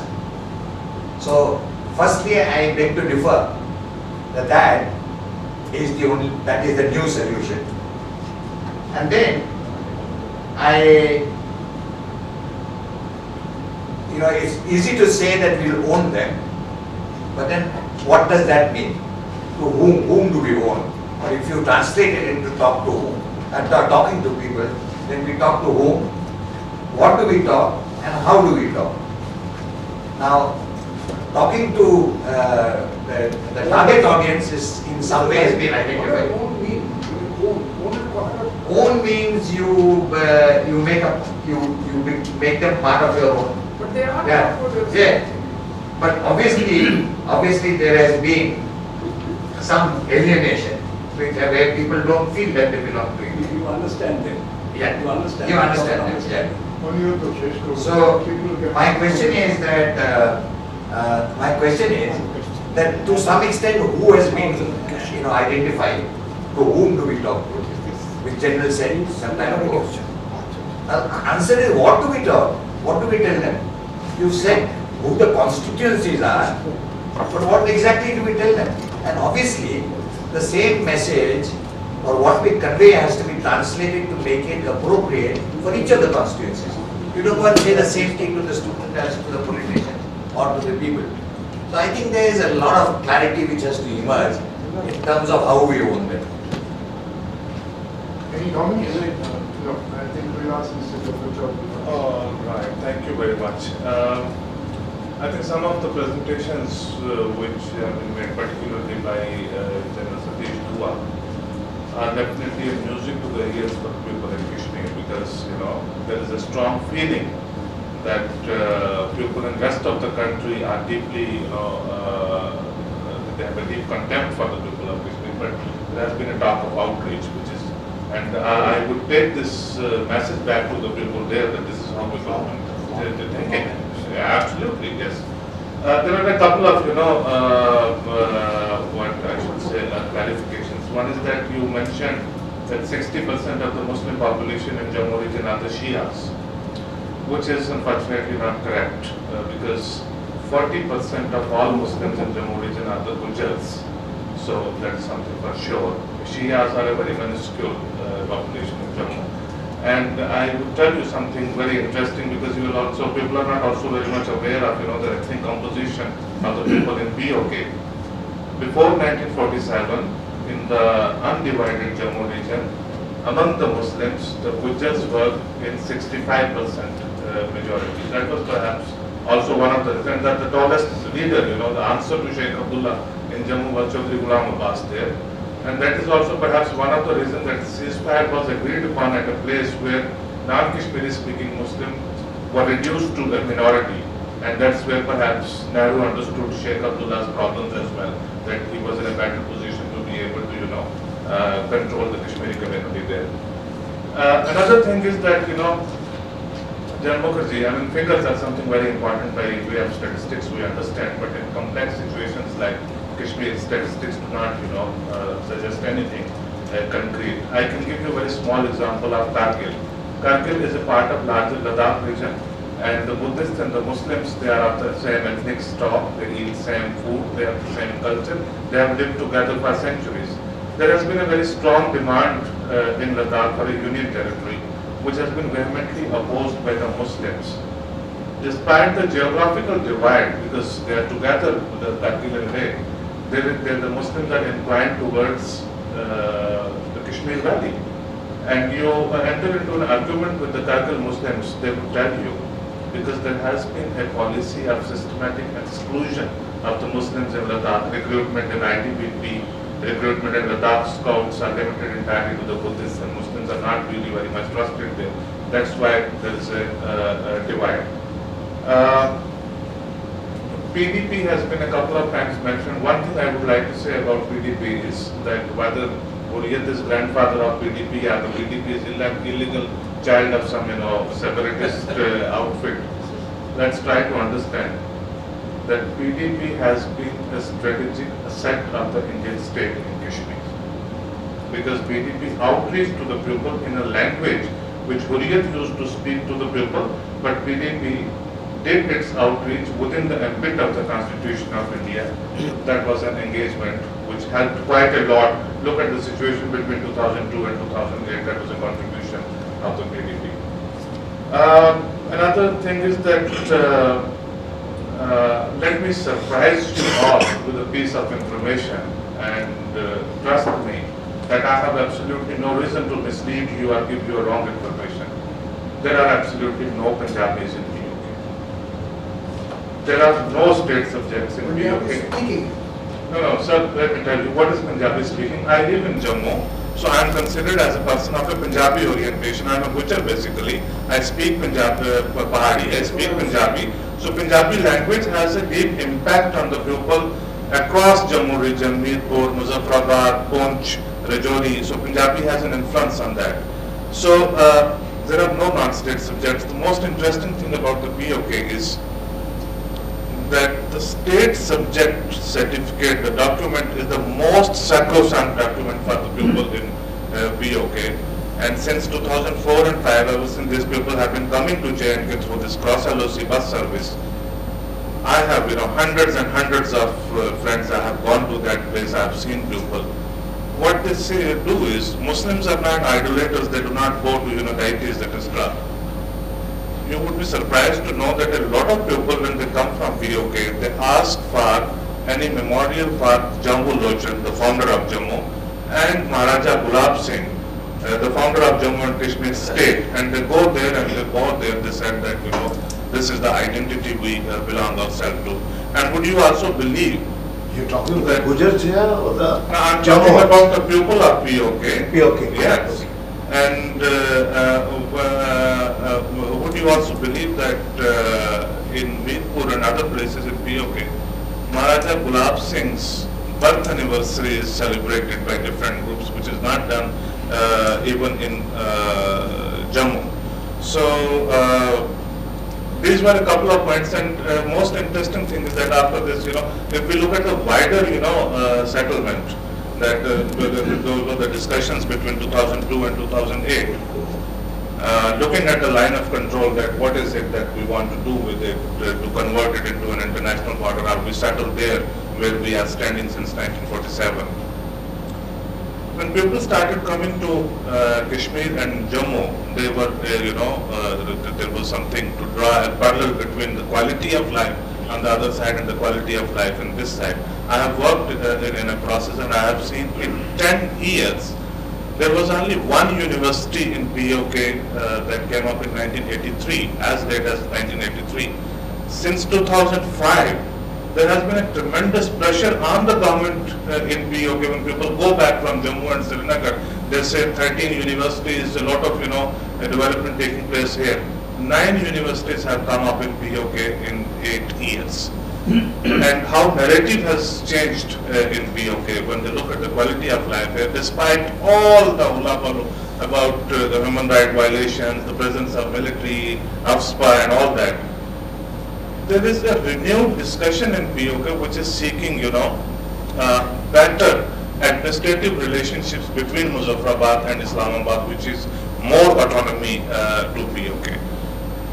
So firstly, I beg to differ that is the new solution. And then it's easy to say that we'll own them, but then what does that mean? To whom do we own? Or if you translate it into talk to whom, talking to people, then we talk to whom, what do we talk, and how do we talk? Now, talking to the target audience is in some ways being identified. Own means you make them part of your own. But they are Yeah. But obviously there has been some alienation where people don't feel that they belong to you. You understand them. Yeah. You understand. You understand them. Yeah. So So my question is that to some extent who has been identified, to whom do we talk to? Which General said some time ago. Answer is what do we talk? What do we tell them? You said who the constituencies are, but what exactly do we tell them? And obviously, the same message or what we convey has to be translated to make it appropriate for each of the constituencies. You don't want to say the same thing to the student as to the politician or to the people. So I think there is a lot of clarity which has to emerge in terms of how we own them. Any comments? No, I think we'll ask Mr. Dr. All right, thank you very much. I think some of the presentations which have been made, particularly by General Satish Dua, are definitely a music to the ears of people in Kashmir, because there is a strong feeling that people in the rest of the country are deeply, they have a deep contempt for the people of Kashmir, but there has been a talk of outrage, which is, and I would take this message back to the people there that this is how we go. They're thinking. Yeah, absolutely, yes. There are a couple of, what I should say, clarifications. One is that you mentioned that 60% of the Muslim population in Jammu region are the Shias, which is unfortunately not correct, because 40% of all Muslims in Jammu region are the Gujars. So that's something for sure. Shias are a very minuscule population in Jammu. And I will tell you something very interesting, because you will also, people are not also very much aware of, the ethnic composition of the people in BOK. Before 1947, in the undivided Jammu region, among the Muslims, the Gujars were in 65% majority. That was perhaps also one of the reasons that the tallest leader, the answer to Sheikh Abdullah in Jammu was Chaudhry Ghulam Abbas there. And that is also perhaps one of the reasons that ceasefire was agreed upon at a place where non-Kashmiri speaking Muslims were reduced to a minority. And that's where perhaps Nehru understood Sheikh Abdullah's problems as well, that he was in a better position to be able to, control the Kashmiri community there. Another thing is that, democracy, figures are something very important by way of statistics, we understand, but in complex situations like Kashmir, statistics do not, suggest anything concrete. I can give you a very small example of Kargil. Kargil is a part of larger Ladakh region, and the Buddhists and the Muslims, they are of the same ethnic stock, they eat same food, they have the same culture, they have lived together for centuries. There has been a very strong demand in Ladakh for a union territory, which has been vehemently opposed by the Muslims. Despite the geographical divide, because they are together with the Kargil and Leh, the Muslims are inclined towards the Kashmir Valley. And you enter into an argument with the Kargil Muslims, they will tell you, because there has been a policy of systematic exclusion of the Muslims in Ladakh, recruitment in ITBP, recruitment in Ladakh scouts are limited entirely to the Buddhists, and Muslims are not really very much trusted there. That's why there is a divide. PDP has been a couple of times mentioned. One thing I would like to say about PDP is that whether Hurriyat is grandfather of PDP or the PDP is illegal child of some separatist outfit, let's try to understand that PDP has been a strategic asset of the Indian state in Kashmir. Because PDP outreach to the people in a language which Hurriyat used to speak to the people, but PDP did its outreach within the ambit of the Constitution of India. That was an engagement which helped quite a lot. Look at the situation between 2002 and 2008, that was a contribution of the PDP. Another thing is that, let me surprise you all with a piece of information, and trust me that I have absolutely no reason to mislead you or give you a wrong information. There are absolutely no Punjabis in POK. There are no state subjects in POK. No, sir, let me tell you, what is Punjabi speaking? I live in Jammu, so I am considered as a person of a Punjabi orientation. I am a butcher basically. I speak Punjabi, Pahari, I speak Punjabi. So Punjabi language has a deep impact on the people across Jammu region, Mirpur, Muzaffarabad, Poonch, Rajouri. So Punjabi has an influence on that. So there are no non-state subjects. The most interesting thing about the POK is that the state subject certificate, the document, is the most sacrosanct document for the people in POK. And since 2004 and 5, ever since these people have been coming to J&K through this cross-LOC bus service, I have, hundreds and hundreds of friends. I have gone to that place. I have seen people. What they do is, Muslims are not idolaters. They do not go to, deities, etc. You would be surprised to know that a lot of people, when they come from POK, they ask for any memorial for Jammu Lochan, the founder of Jammu, and Maharaja Gulab Singh, the founder of Jammu and Kashmir state, and they go there and they said that, this is the identity we belong ourselves to. And would you also believe? You're talking about the Gujars here or the No, I'm talking about the people of POK. POK. Yes. And would you also believe that in Meerpur and other places in POK, Maharaja Gulab Singh's birth anniversary is celebrated by different groups, which is not done even in Jammu. So these were a couple of points, and most interesting thing is that after this, if we look at the wider, settlement, that the discussions between 2002 and 2008, looking at the line of control, that what is it that we want to do with it, to convert it into an international border, are we settled there where we are standing since 1947? When people started coming to Kashmir and Jammu, they were, there was something to draw a parallel between the quality of life on the other side and the quality of life on this side. I have worked in a process, and I have seen in 10 years, there was only one university in POK that came up in 1983, as late as 1983. Since 2005, there has been a tremendous pressure on the government in POK. When people go back from Jammu and Srinagar, they say 13 universities, a lot of development taking place here. 9 universities have come up in POK in 8 years. And how narrative has changed in POK when they look at the quality of life here, despite all the hula about the human rights violations, the presence of military, AFSPA and all that. There is a renewed discussion in POK which is seeking, better administrative relationships between Muzaffarabad and Islamabad, which is more autonomy to POK.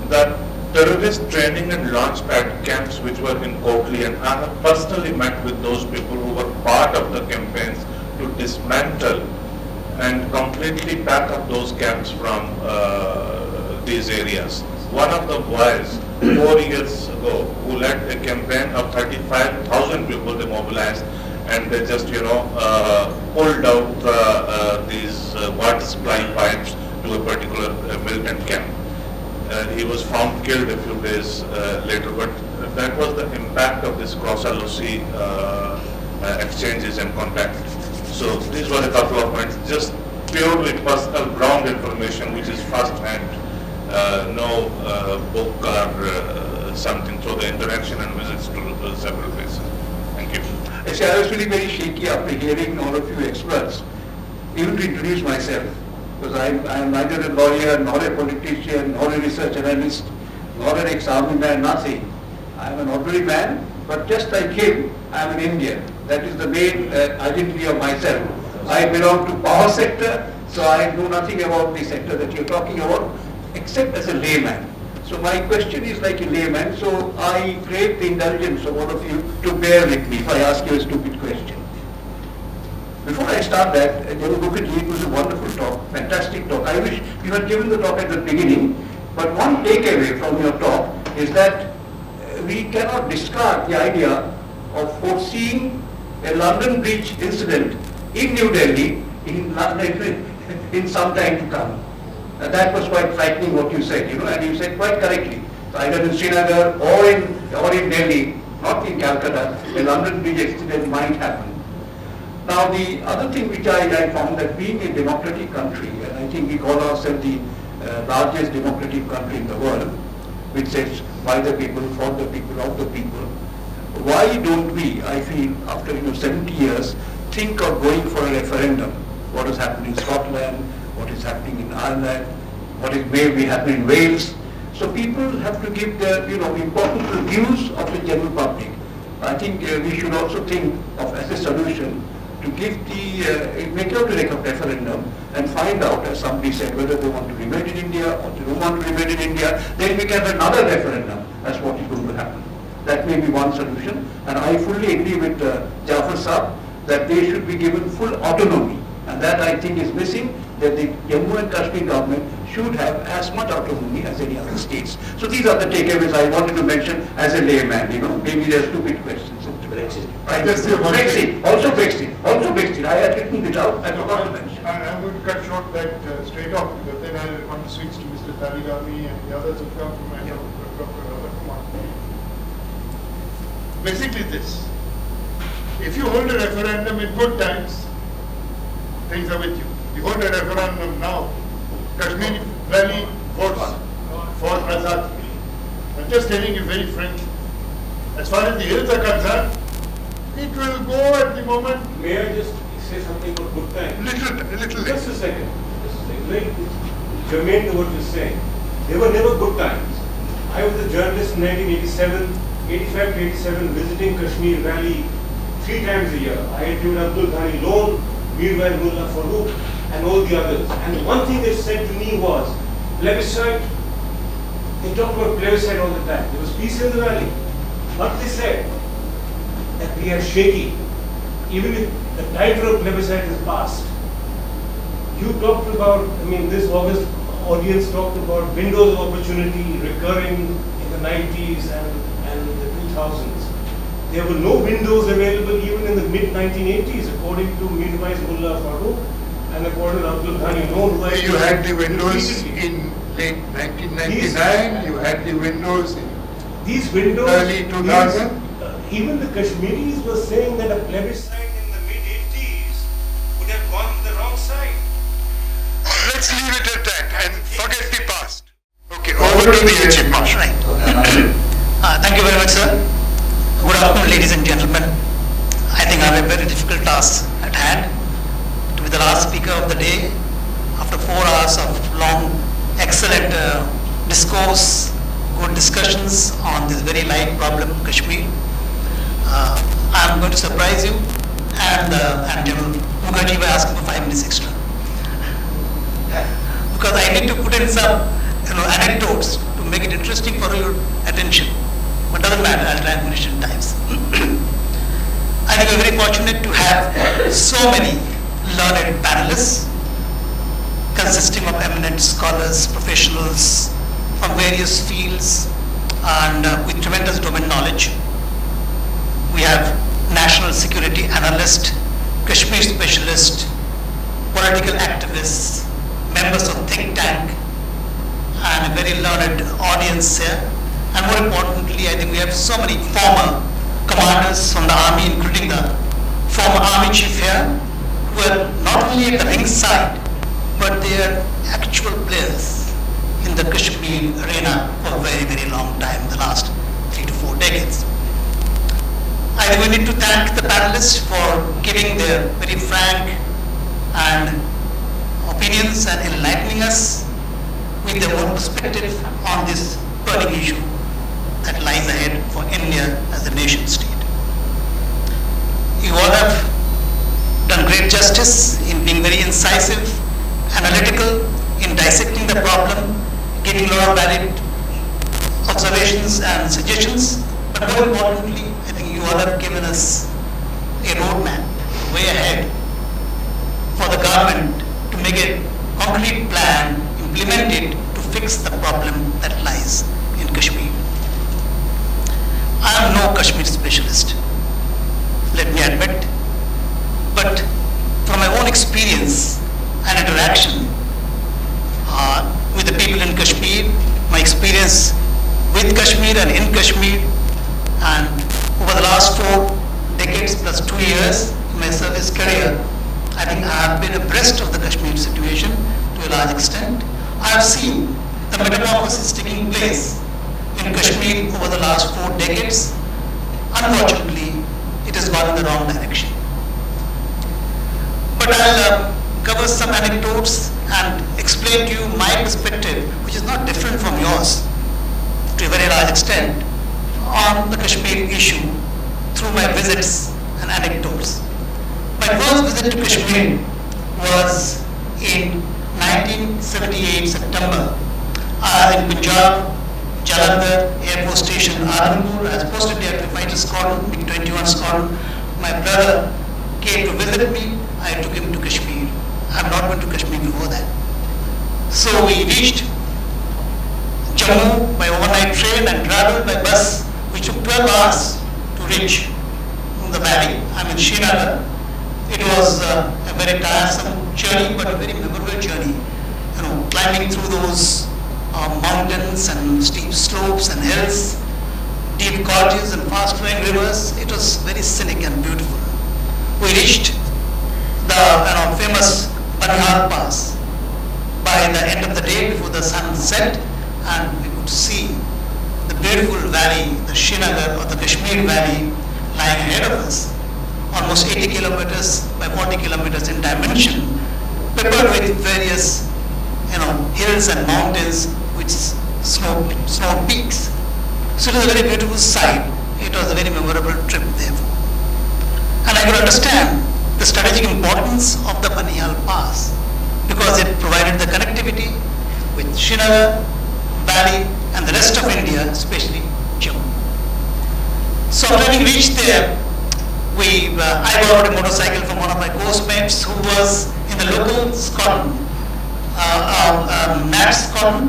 The terrorist training and launchpad camps which were in Kotli, and I have personally met with those people who were part of the campaigns to dismantle and completely pack up those camps from these areas. One of the boys 4 years ago who led a campaign of 35,000 people they mobilized, and they just pulled out these water supply pipes to a particular militant camp. He was found killed a few days later, but that was the impact of this cross-LOC exchanges and contact. So these were a couple of points, just purely personal ground information, which is first-hand, no book or something, through the interaction and visits to several places. Thank you. Actually, I was feeling very shaky after hearing all of you experts, even to introduce myself, because I am neither a lawyer, nor a politician, nor a research analyst, nor an ex-army man, nothing. I am an ordinary man, but just like him, I am an Indian. That is the main identity of myself. I belong to power sector, so I know nothing about the sector that you are talking about, except as a layman. So my question is like a layman, so I crave the indulgence of all of you to bear with me if I ask you a stupid question. Before I start that, it was a wonderful talk, fantastic talk. I wish you had given the talk at the beginning, but one takeaway from your talk is that we cannot discard the idea of foreseeing a London Bridge incident in New Delhi in some time to come. That was quite frightening what you said, and you said quite correctly. So either in Srinagar or in Delhi, not in Calcutta, a London Bridge accident might happen. Now the other thing which I found, that being a democratic country, and I think we call ourselves the largest democratic country in the world, which says by the people, for the people, of the people, why don't we, I feel, after 70 years, think of going for a referendum? What has happened in Scotland, what is happening in Ireland, what may be happening in Wales. So people have to give their important views of the general public. I think we should also think of as a solution to give make out a referendum and find out, as somebody said, whether they want to remain in India or they don't want to remain in India. Then we can have another referendum. That's what is going to happen. That may be one solution. And I fully agree with Jafar Saab that they should be given full autonomy. And that I think is missing, that the Jammu and Kashmir government should have as much autonomy as any other states. So these are the takeaways I wanted to mention as a layman, maybe they're stupid questions. Brexit. Also Brexit. I had written it out, I forgot to mention. I'm going to cut short that straight off, but then I want to switch to Mr. Taligami and the others who come from Dr. Kumar. Basically this, if you hold a referendum in good times, things are with you. You hold a referendum now, Kashmir Valley votes for Azad. I'm just telling you very frankly, as far as the hills are concerned, it will go at the moment. May I just say something about good time? Little. Just a second. Like germane to what you're saying. They were never good times. I was a journalist in 1987, 85 to 87, visiting Kashmir Valley 3 times a year. I interviewed Abdul Ghani Lone, Mirwais Mullah Farooq, and all the others. And one thing they said to me was, plebiscite. They talked about plebiscite all the time. There was peace in the valley. But they said that we are shaky. Even if the tide of plebiscite is passed. You talked about, this August audience talked about windows of opportunity recurring in the 90s and the 2000s. There were no windows available even in the mid-1980s, according to Mirwais Mullah Farooq and according to Abdul Ghani Lone. You had the windows in late 1999, you had the windows in these windows, early 2000. Even the Kashmiris were saying that a plebiscite in the mid-80s would have gone the wrong side. Let's leave it at that and forget the past. Okay, over to the Chief Marshal. Right. Thank you very much, sir. Good afternoon, ladies and gentlemen. I think I have a very difficult task at hand to be the last speaker of the day after 4 hours of long, excellent discourse, good discussions on this very live problem, Kashmir. I'm going to surprise you and General Mukherjee by asking for 5 minutes extra. Because I need to put in some anecdotes to make it interesting for your attention. But doesn't matter, I'll try and finish in times. I think we're very fortunate to have so many learned panelists consisting of eminent scholars, professionals from various fields and with tremendous domain knowledge. We have national security analyst, Kashmir specialist, political activists, members of think tank, and a very learned audience here. And more importantly, I think we have so many former commanders from the army, including the former army chief here, who are not only at the ring side, but they are actual players in the Kashmir arena for a very, very long time, the last 3 to 4 decades. I think we need to thank the panelists for giving their very frank and opinions and enlightening us with their own perspective on this burning issue that lies ahead for India as a nation state. You all have done great justice in being very incisive, analytical, in dissecting the problem, giving a lot of valid observations and suggestions, but more importantly, I think you all have given us a roadmap way ahead for the government to make a concrete plan, implement it to fix the problem that lies in Kashmir. I am no Kashmir specialist, let me admit, but from my own experience and interaction with the people in Kashmir, my experience with Kashmir and in Kashmir, and over the last 4 decades plus 2 years in my service career, I think I have been abreast of the Kashmir situation to a large extent. I have seen the metamorphosis taking place in Kashmir over the last 4 decades. Unfortunately, it has gone in the wrong direction. But I'll cover some anecdotes and explain to you my perspective, which is not different from yours to a very large extent, on the Kashmir issue through my visits and anecdotes. My first visit to Kashmir was in 1978 September. I was in Punjab Jalandhar, Air Force Station, Arambur, as posted there to fighter squadron, MiG-21 squadron. My brother came to visit me. I took him to Kashmir. I have not been to Kashmir before that. So we reached Jammu by overnight train and traveled by bus, which took 12 hours to reach the valley. I'm in Srinagar. It was a very tiresome journey, but a very memorable journey. You know, climbing through those mountains and steep slopes and hills, deep gorges and fast-flowing rivers. It was very scenic and beautiful. We reached the famous Banihal Pass by the end of the day before the sun set, and we could see the beautiful valley, the Srinagar or the Kashmir valley lying ahead of us, almost 80 kilometers by 40 kilometers in dimension, peppered with various hills and mountains with snow peaks. So it was a very beautiful sight. It was a very memorable trip therefore. And I could understand the strategic importance of the Banihal Pass because it provided the connectivity with Srinagar Valley and the rest of India, especially Jammu. So after having reached there, I borrowed a motorcycle from one of my course mates who was in the local squadron, Nats squadron,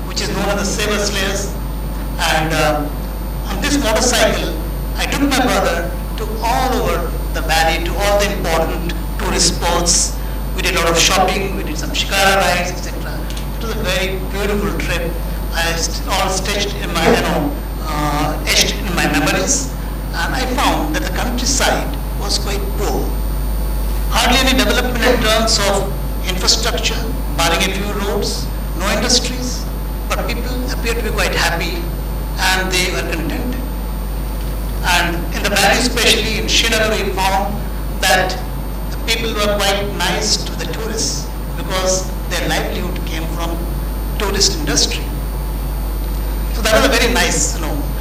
which is known as the Saber Slayers. And on this motorcycle, I took my brother to all over the valley, to all the important tourist spots. We did a lot of shopping, we did some shikara rides, etc. It was a very beautiful trip. All stitched in my, etched in my memories. And I found that the countryside was quite poor. Hardly any development in terms of infrastructure, barring a few roads, no industries, but people appeared to be quite happy and they were contented. And in the valley, especially in Srinagar, we found that the people were quite nice to the tourists because their livelihood came from tourist industry. So that was a very nice,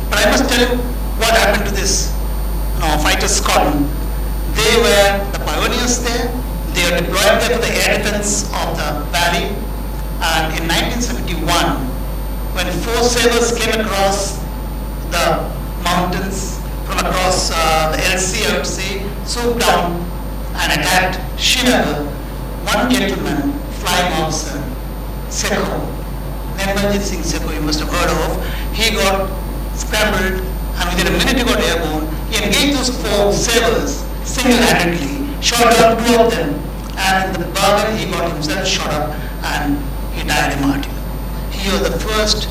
But I must tell you what happened to this, fighter squadron. They were the pioneers there. They were deployed there for the air defense of the valley. And in 1971, when 4 sailors came across the mountains from across the LC, I would say, swooped down and attacked Srinagar, one gentleman, flying officer, Sekho, Nirmanjit Singh Sekho, you must have heard of, he got scrambled and within a minute he got airborne. He engaged those 4 sailors single-handedly, shot down 2 of them, and in the bargain he got himself shot up and he died a martyr. He was the first,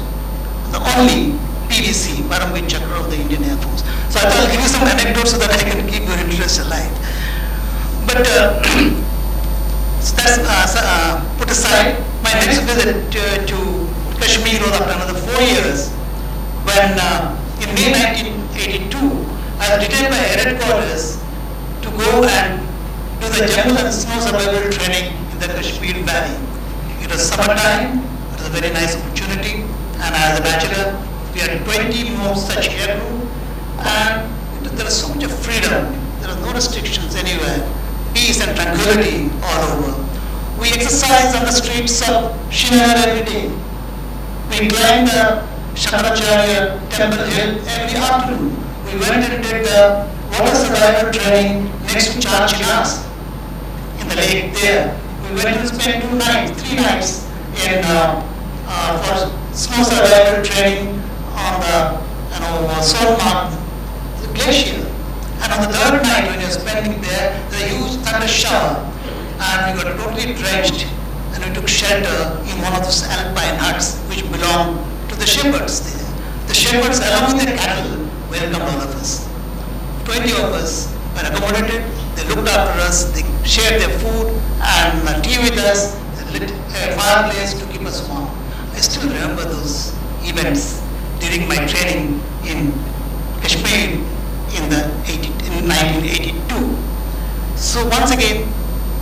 the only PVC, Paramveer Chakra of the Indian Air Force. So I thought I'll give you some anecdotes so that I can keep your interest alive. But so that's put aside. My next visit to Kashmir was after another 4 years when in May 1982 I was detained by Air Headquarters to go and do the jungle and snow survival training in the Kashmir Valley. It was summertime, it was a very nice opportunity, and as a bachelor, we had 20 more such aircrew, and there was so much of freedom, there were no restrictions anywhere, peace and tranquility all over. We exercised on the streets of Srinagar every day. We climbed the Shankaracharya temple hill every afternoon. We went and did the water survival training next to Charchinas in the lake there. We went to spend 3 nights in for snow survival training on the Solmark glacier. And on the 3rd night when you're spending there, there's a huge thunder shower and we got totally drenched and we took shelter in one of those alpine huts which belong to the shepherds there. The shepherds along with their cattle welcomed all of us. 20 of us were accommodated, they looked after us, they shared their food and tea with us, they lit a fireplace to keep us warm. I still remember those events during my training in Kashmir in 1982. So once again,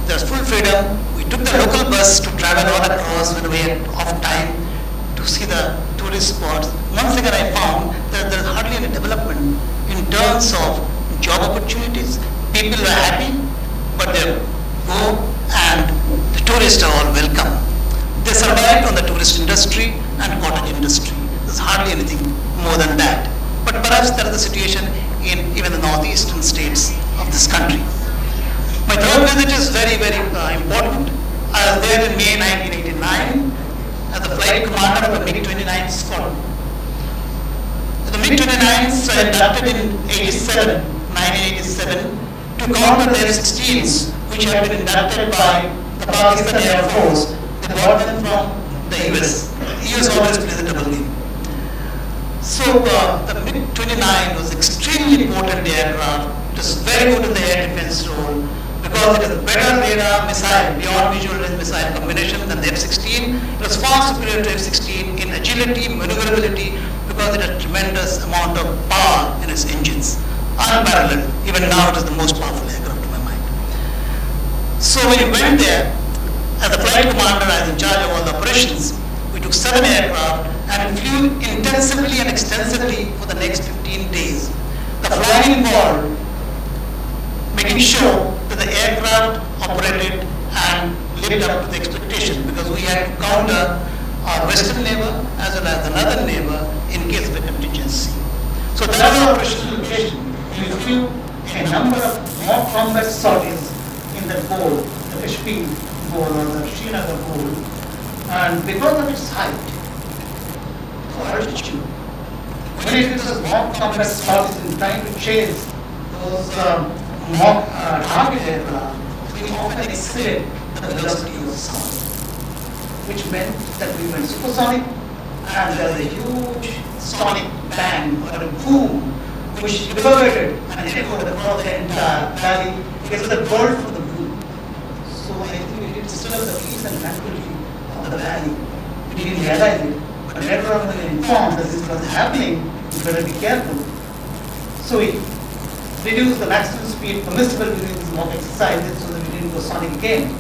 there was full freedom. We took the local bus to travel all across when we had off time to see the tourist spots. Once again I found that there is hardly any development in terms of job opportunities. People were happy, but they go and the tourists are all welcome. They survived on the tourist industry and cottage industry. The There's hardly anything more than that. But perhaps that is the situation in even the northeastern states of this country. My third visit is very, very important. I was there in May 1989 as the flight commander of the MiG-29 squadron. The MiG-29s were inducted in 1987, to counter the F-16s, which had been inducted by the Pakistan Air Force. They bought them from the US. The US always plays a double game. So the MiG-29 was extremely important aircraft. It was very good in the air defense role because it has a better radar missile, beyond visual range missile combination than the F-16. It was far superior to F-16 in agility, maneuverability, because it had tremendous amount of power in its engines. Unparalleled. Even now it is the most powerful aircraft to my mind. So when we went there, as the flight commander, I was in charge of all the operations. We took 7 aircraft and flew intensively and extensively for the next 15 days. The flying involved making sure that the aircraft operated and lived up to the expectation, because we had to counter our western neighbor as well as another neighbor in case of a contingency. So that was our operational location. We flew a number of mock combat sorties in that goal, the Kashmir goal or the Srinagar goal. And because of its height, altitude, when it was mock combat sorties in trying to chase those mock target aircraft, we often exceeded the velocity of sound, which meant that we went supersonic, and there was a huge sonic bang or a boom which reverberated and echoed across the entire valley. It was a bird from the blue. So I think it disturbed the peace and tranquility of the valley. We didn't realize it, but later on we were informed that this was happening. We better be careful. So we reduced the maximum speed permissible during these mock exercises so that we didn't go sonic again.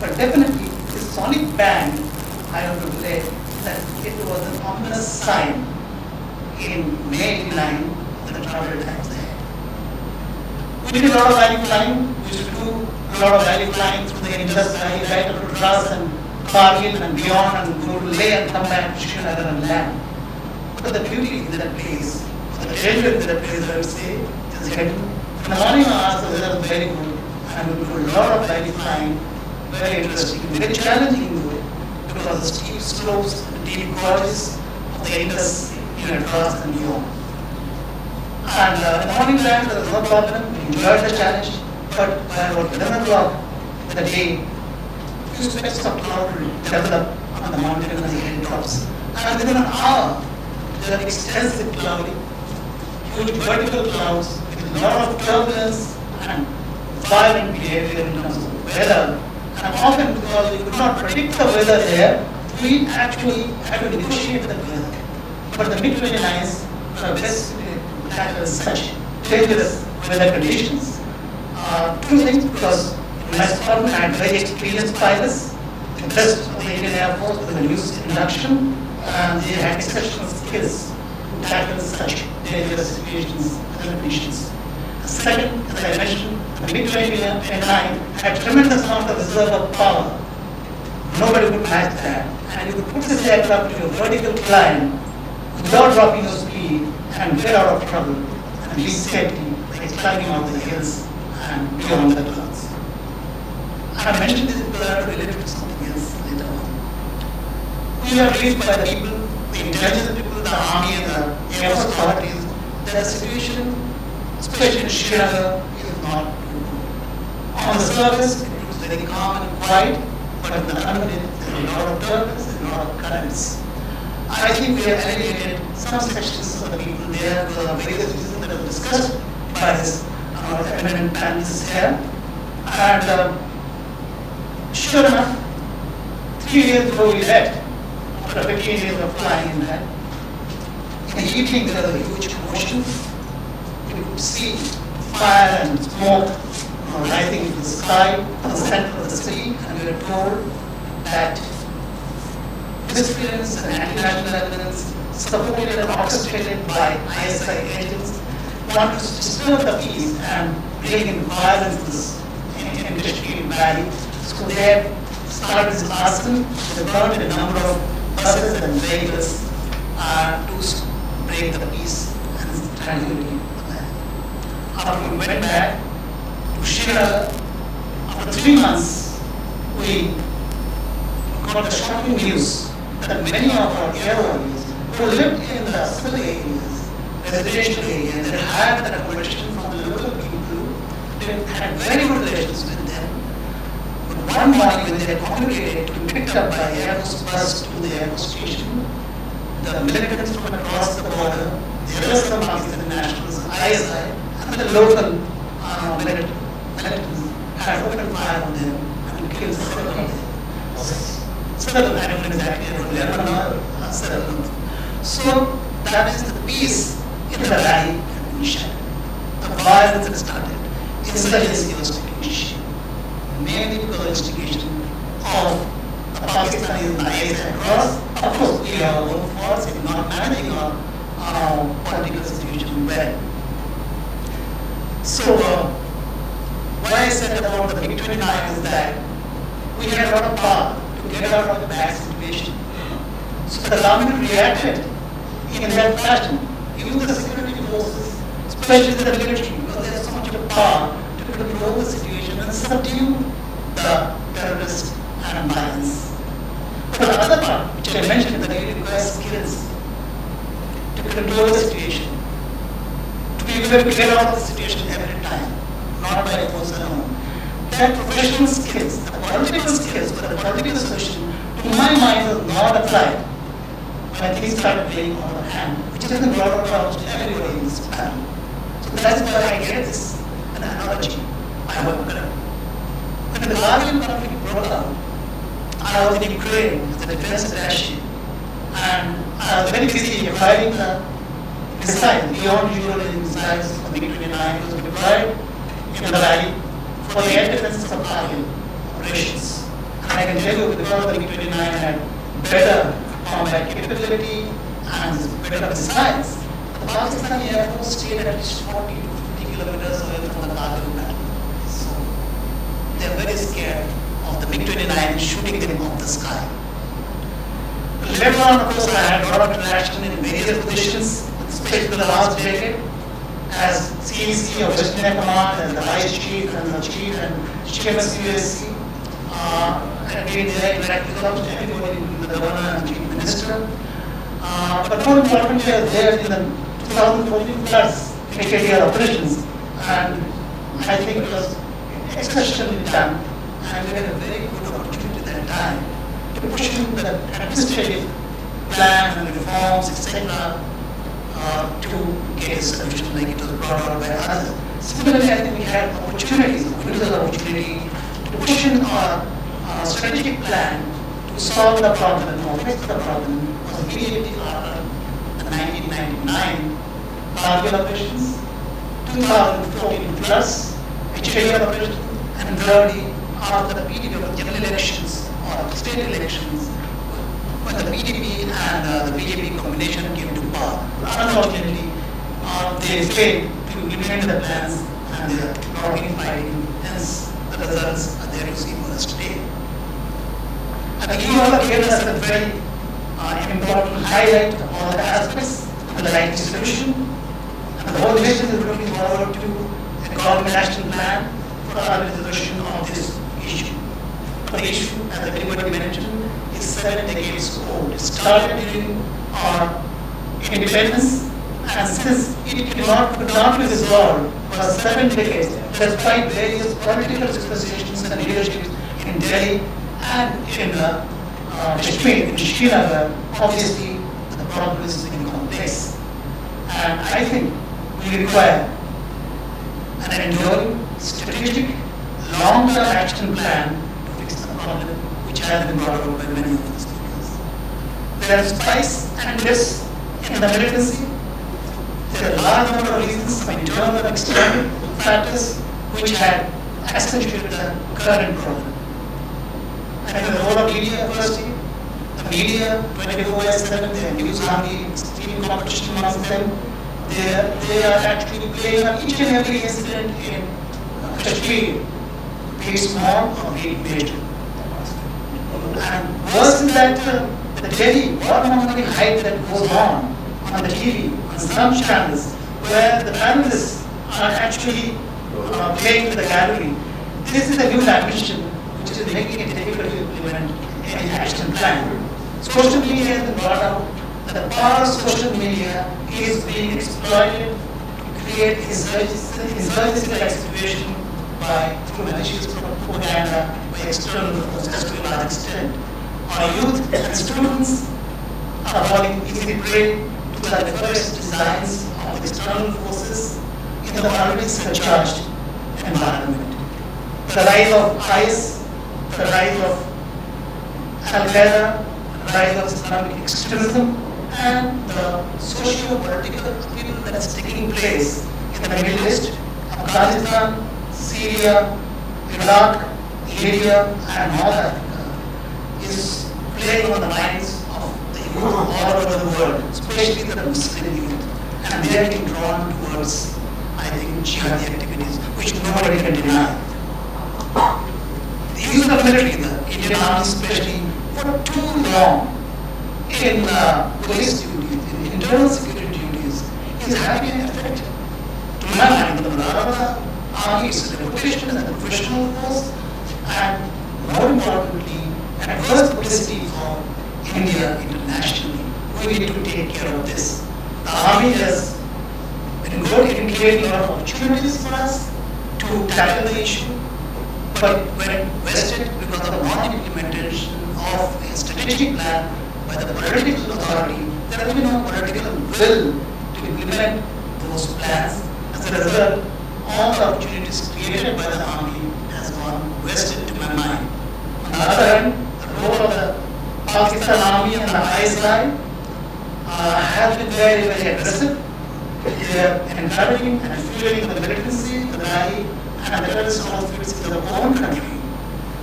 But definitely, this sonic bang, I want to relate that it was an ominous sign in May 89 of the troubled times ahead. We did a lot of valley flying. We used to do a lot of valley flying through the Indus Valley, right up to Dras and Kargil and beyond, and go to Leh and come back to Srinagar and land. But the beauty in that place, the treasure in that place, I would say, is that in the morning hours the weather was very good, and we do a lot of valley flying, very interesting, very challenging though, because the steep slopes, the deep gorges of the Indus, Dras and beyond. And in the morning time there was no problem, we enjoyed the challenge, but by about 11 o'clock the day, few specks of cloud will develop on the mountain as the head drops. And within an hour, there are extensive clouding, huge vertical clouds with a lot of turbulence and violent behavior in terms of weather. And often, because we could not predict the weather there, we actually had to negotiate the weather. But the MiG-29s are best suited to tackle such dangerous weather conditions. Two things, because my squadron had very experienced pilots, the best of the Indian Air Force with the newest induction, and they had exceptional skills to tackle such dangerous situations and conditions. Second, as I mentioned, the MiG-29 had tremendous amount of reserve of power. Nobody could match that. And you could put this aircraft to a vertical climb without dropping your speed and get out of trouble and be safety like climbing out the hills and beyond the clouds. I mentioned this because I have to relate it to something else later on. We are briefed by the people, the intelligence people, the army and the air force authorities, that the situation, especially in Srinagar, is not too good. On the surface, it looks very calm and quiet, but in the underneath, there is a lot of turbulence, there is a lot of currents. I think we have alienated some sections of the people there for various reasons that were discussed by this eminent panelists here. And sure enough, 3 years ago we left, after 15 days of flying in that. In the evening there was a huge commotion. We could see fire and smoke rising into the sky in the center of the city, and we were told that disappearance and anti-national elements supported and orchestrated by ISI agents wanted to disturb the peace and bring in violence in Kashmir Valley. So they had started this arson. They burned a number of buses and vehicles to break the peace and tranquility of the land. After we went back to Srinagar, after 3 months, we got the shocking news that many of our airways who lived in the civil areas, residential areas, that had the accommodation from the local people, they had very good relations with them. But one morning when they had congregated to be picked up by Air Force bus to the Air Force station, the militants from across the border, the other some Pakistani nationals, ISI, and the local militants had opened fire on them and killed several of them. Several, I don't know exactly, 11 or 7. So that is the peace in the valley had been shattered. The violence had started. Insurgency was taking mainly because of instigation of the Pakistanis and the ISI across. Of course, we are our own faults in not managing our political situation well. So, what I said about the MiG-29 is that we had a lot of power to get out of the bad situation. So the government reacted in that fashion, using the security forces, especially the military, because they have so much of power to control the situation and subdue the terrorists and violence. But the other part, which I mentioned, that it requires skills to control the situation, to be able to get out of the situation every time, not by force alone. That professional skills, the political skills, but the political solution, to my mind, was not applied when things started playing out of hand, which is the broader problem to everybody in this panel. So that's why I get this an analogy. I hope correct. When the Kargil conflict broke out, I was in Ukraine as a defense attaché, and I was very busy fighting the missiles, beyond usual missiles of the MiG-29 was deployed in the valley for the air-defense of Kargil operations. And I can tell you, because the MiG-29 had better combat capability and better missiles, the Pakistani Air Force stayed at least 40 to 50 kilometers away from the Kargil battle. So they are very scared of the MiG-29 shooting them off the sky. Later on, of course, I had a lot of interaction in various positions, especially in the last decade, as CEC of West India Command, as the Vice Chief and the Chief and Chief of CUSC. I had been there interacting with almost everybody, the Governor and Chief Minister. But more importantly, I was there in the 2014 floods, KKDR operations, and I think it was exceptionally done. And we had a very good opportunity at that time to push in the administrative plan and reforms, etc., to get a solution like it was brought out by others. Similarly, I think we had opportunities, windows of opportunity to push in our strategic plan to solve the problem or fix the problem was immediately after the 1999 Kargil operations, 2014 plus HAL operations, and thirdly after the period of general elections or state elections when the PDP and the BJP combination came to power. Unfortunately, they failed to implement the plans and they are blocking fighting, hence the results are there to see for us today. I think you all gave us a very important highlight of all the aspects of the right distribution, and the whole nation is looking forward to a common national plan for our resolution of this issue. The issue, as everybody mentioned, is 7 decades old. It started during our independence, and since it could not be resolved for 7 decades, despite various political dispositions and leaderships in Delhi and in Kashmir, in Srinagar, obviously the problem is very complex. And I think we require an enduring, strategic, long-term action plan to fix the problem which has been brought out by many of the speakers. There are spikes and dips in the militancy. There are a large number of reasons, some internal and external factors, which had accentuated the current problem. I think the role of media, firstly, the media 24/7, their news army, extreme competition amongst them. They are actually playing on each and every incident in Kashmir, be it small or be it major. And worse than that, the daily warmongering hype that goes on the TV, on some channels, where the panelists are actually playing to the gallery. This is a new dimension which is making it difficult to implement any action plan. Social media has been brought out. The power of social media is being exploited to create insurgency-like situation through malicious propaganda by external forces to a large extent. Our youth and students are falling easily prey to the nefarious designs of external forces in the already surcharged environment. The rise of IS, the rise of Al-Qaeda, the rise of Islamic extremism, and the socio-political upheaval that is taking place in the Middle East, Afghanistan, Syria, Iraq, Libya, and North Africa is playing on the minds of the youth all over the world, especially the Muslim youth, and they are being drawn towards, I think, jihadi activities, which nobody can deny. The use of the military, the Indian Army especially, for too long in police duties, in internal security duties, is having an effect. To my mind, the Maharashtra Army is a reputation as a professional force, and more importantly, adverse publicity for India internationally. We need to take care of this. The Army has been good in creating a lot of opportunities for us to tackle the issue, but when vested because of non-implementation of a strategic plan by the political authority, there has been no political will to implement those plans. As a result, all the opportunities created by the army has gone vested to my mind. On the other hand, the role of the Pakistan Army and the ISI has been very, very aggressive. They are encouraging and fueling the militancy, the rally, and the terrorist outfits in their own country.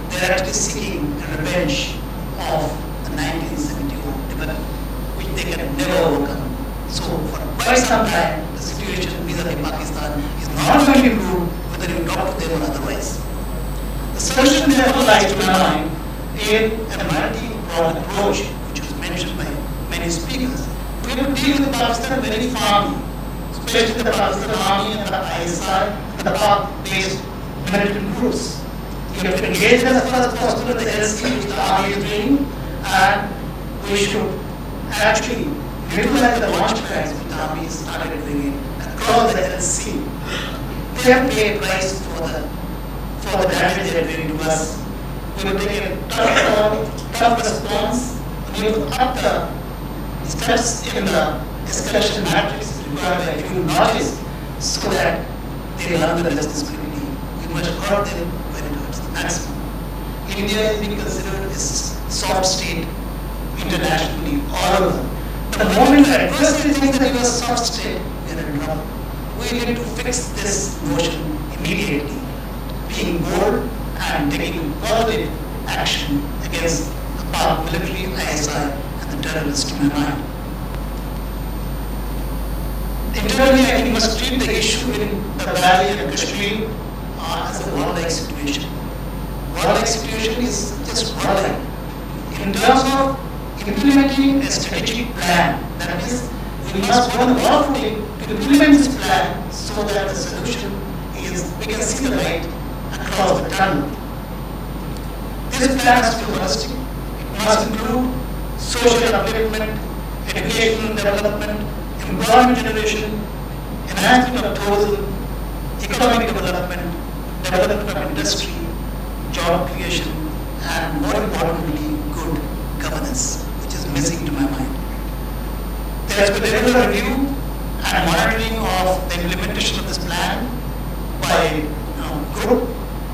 They are actually seeking revenge of the 1971 development, which they can never overcome. So for quite some time, the situation vis-a-vis Pakistan is not going to improve whether you talk to them or otherwise. The solution therefore lies to my mind in a multi-pronged approach, which was mentioned by many speakers. We have to deal with Pakistan very firmly, especially the Pakistan Army and the ISI and the Pak-based militant groups. We have to engage them as far as possible in the LC which the army is doing, and we should actually utilize the launch pads which the army started doing across the LC. They have to pay a price for the damage they are doing to us. We will take a tough response. We will up the steps in the escalation matrix required by human knowledge so that they learn the lessons quickly. We must hurt them when it hurts the maximum. India is being considered a soft state internationally, all over. But the moment the adversary thinks that you are a soft state, we are in trouble. We need to fix this notion immediately, being bold and taking positive action against the Pak military, ISI, and the terrorists to my mind. Internally, I think we must treat the issue in the valley and Kashmir as a warlike situation. Warlike situation is just warlike. In terms of implementing a strategic plan, that is, we must go on the war footing to implement this plan so that the solution is we can see the light across the tunnel. This plan has to be holistic. It must include social upliftment, educational development, employment generation, enhancement of tourism, economic development, development of industry, job creation, and more importantly, good governance, which is missing to my mind. There has been regular review and monitoring of the implementation of this plan by group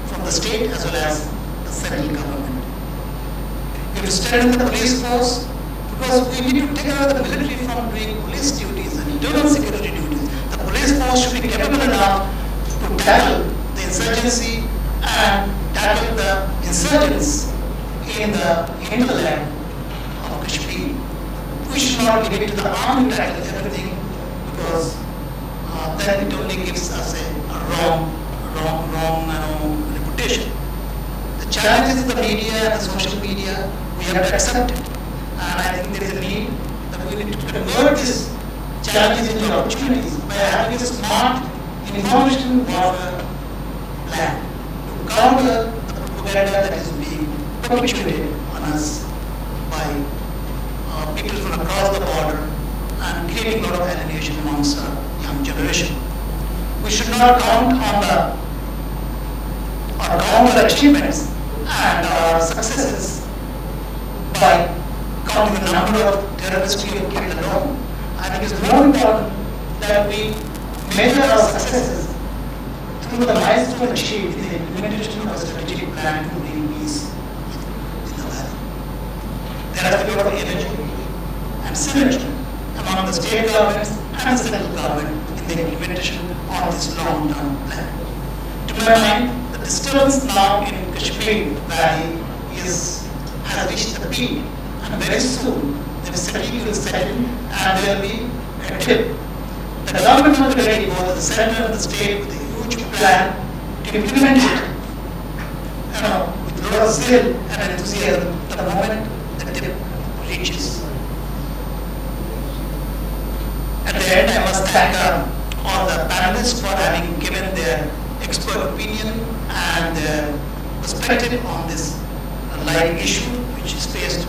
from the state as well as the central government. We have to strengthen the police force because we need to take away the military from doing police duties and internal security duties. The police force should be capable enough to tackle the insurgency and tackle the insurgents in the hinterland of Kashmir. We should not leave it to the army to tackle everything because then it only gives us a wrong reputation. The challenges of the media and the social media, we have to accept it. and I think there is a need that we need to convert these challenges into opportunities by having a smart information warfare plan to counter the propaganda that is being perpetuated on us by people from across the border and creating a lot of alienation amongst our young generation. We should not count on our achievements and our successes by counting the number of terrorists we have killed alone. I think it's more important that we measure our successes through the milestone achieved in the implementation of a strategic plan to bring peace in the valley. There has to be a lot of energy and synergy among the state governments and the central government in the implementation of this long-term plan. To my mind, the disturbance now in Kashmir Valley has reached the peak, and very soon the settling will set in and there will be a tip. The government must be ready, both the center and the state, with a huge plan to implement it, with a lot of zeal and enthusiasm the moment the tip reaches. At the end, I must thank all the panelists for having given their expert opinion and their perspective on this live issue which is faced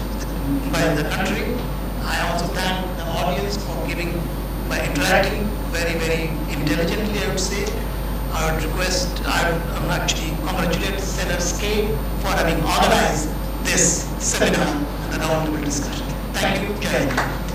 by the country. I also thank the audience for by interacting very, very intelligently, I would say. I would actually congratulate Senator Skate for having organized this seminar and the roundtable discussion. Thank you, Jai Hind.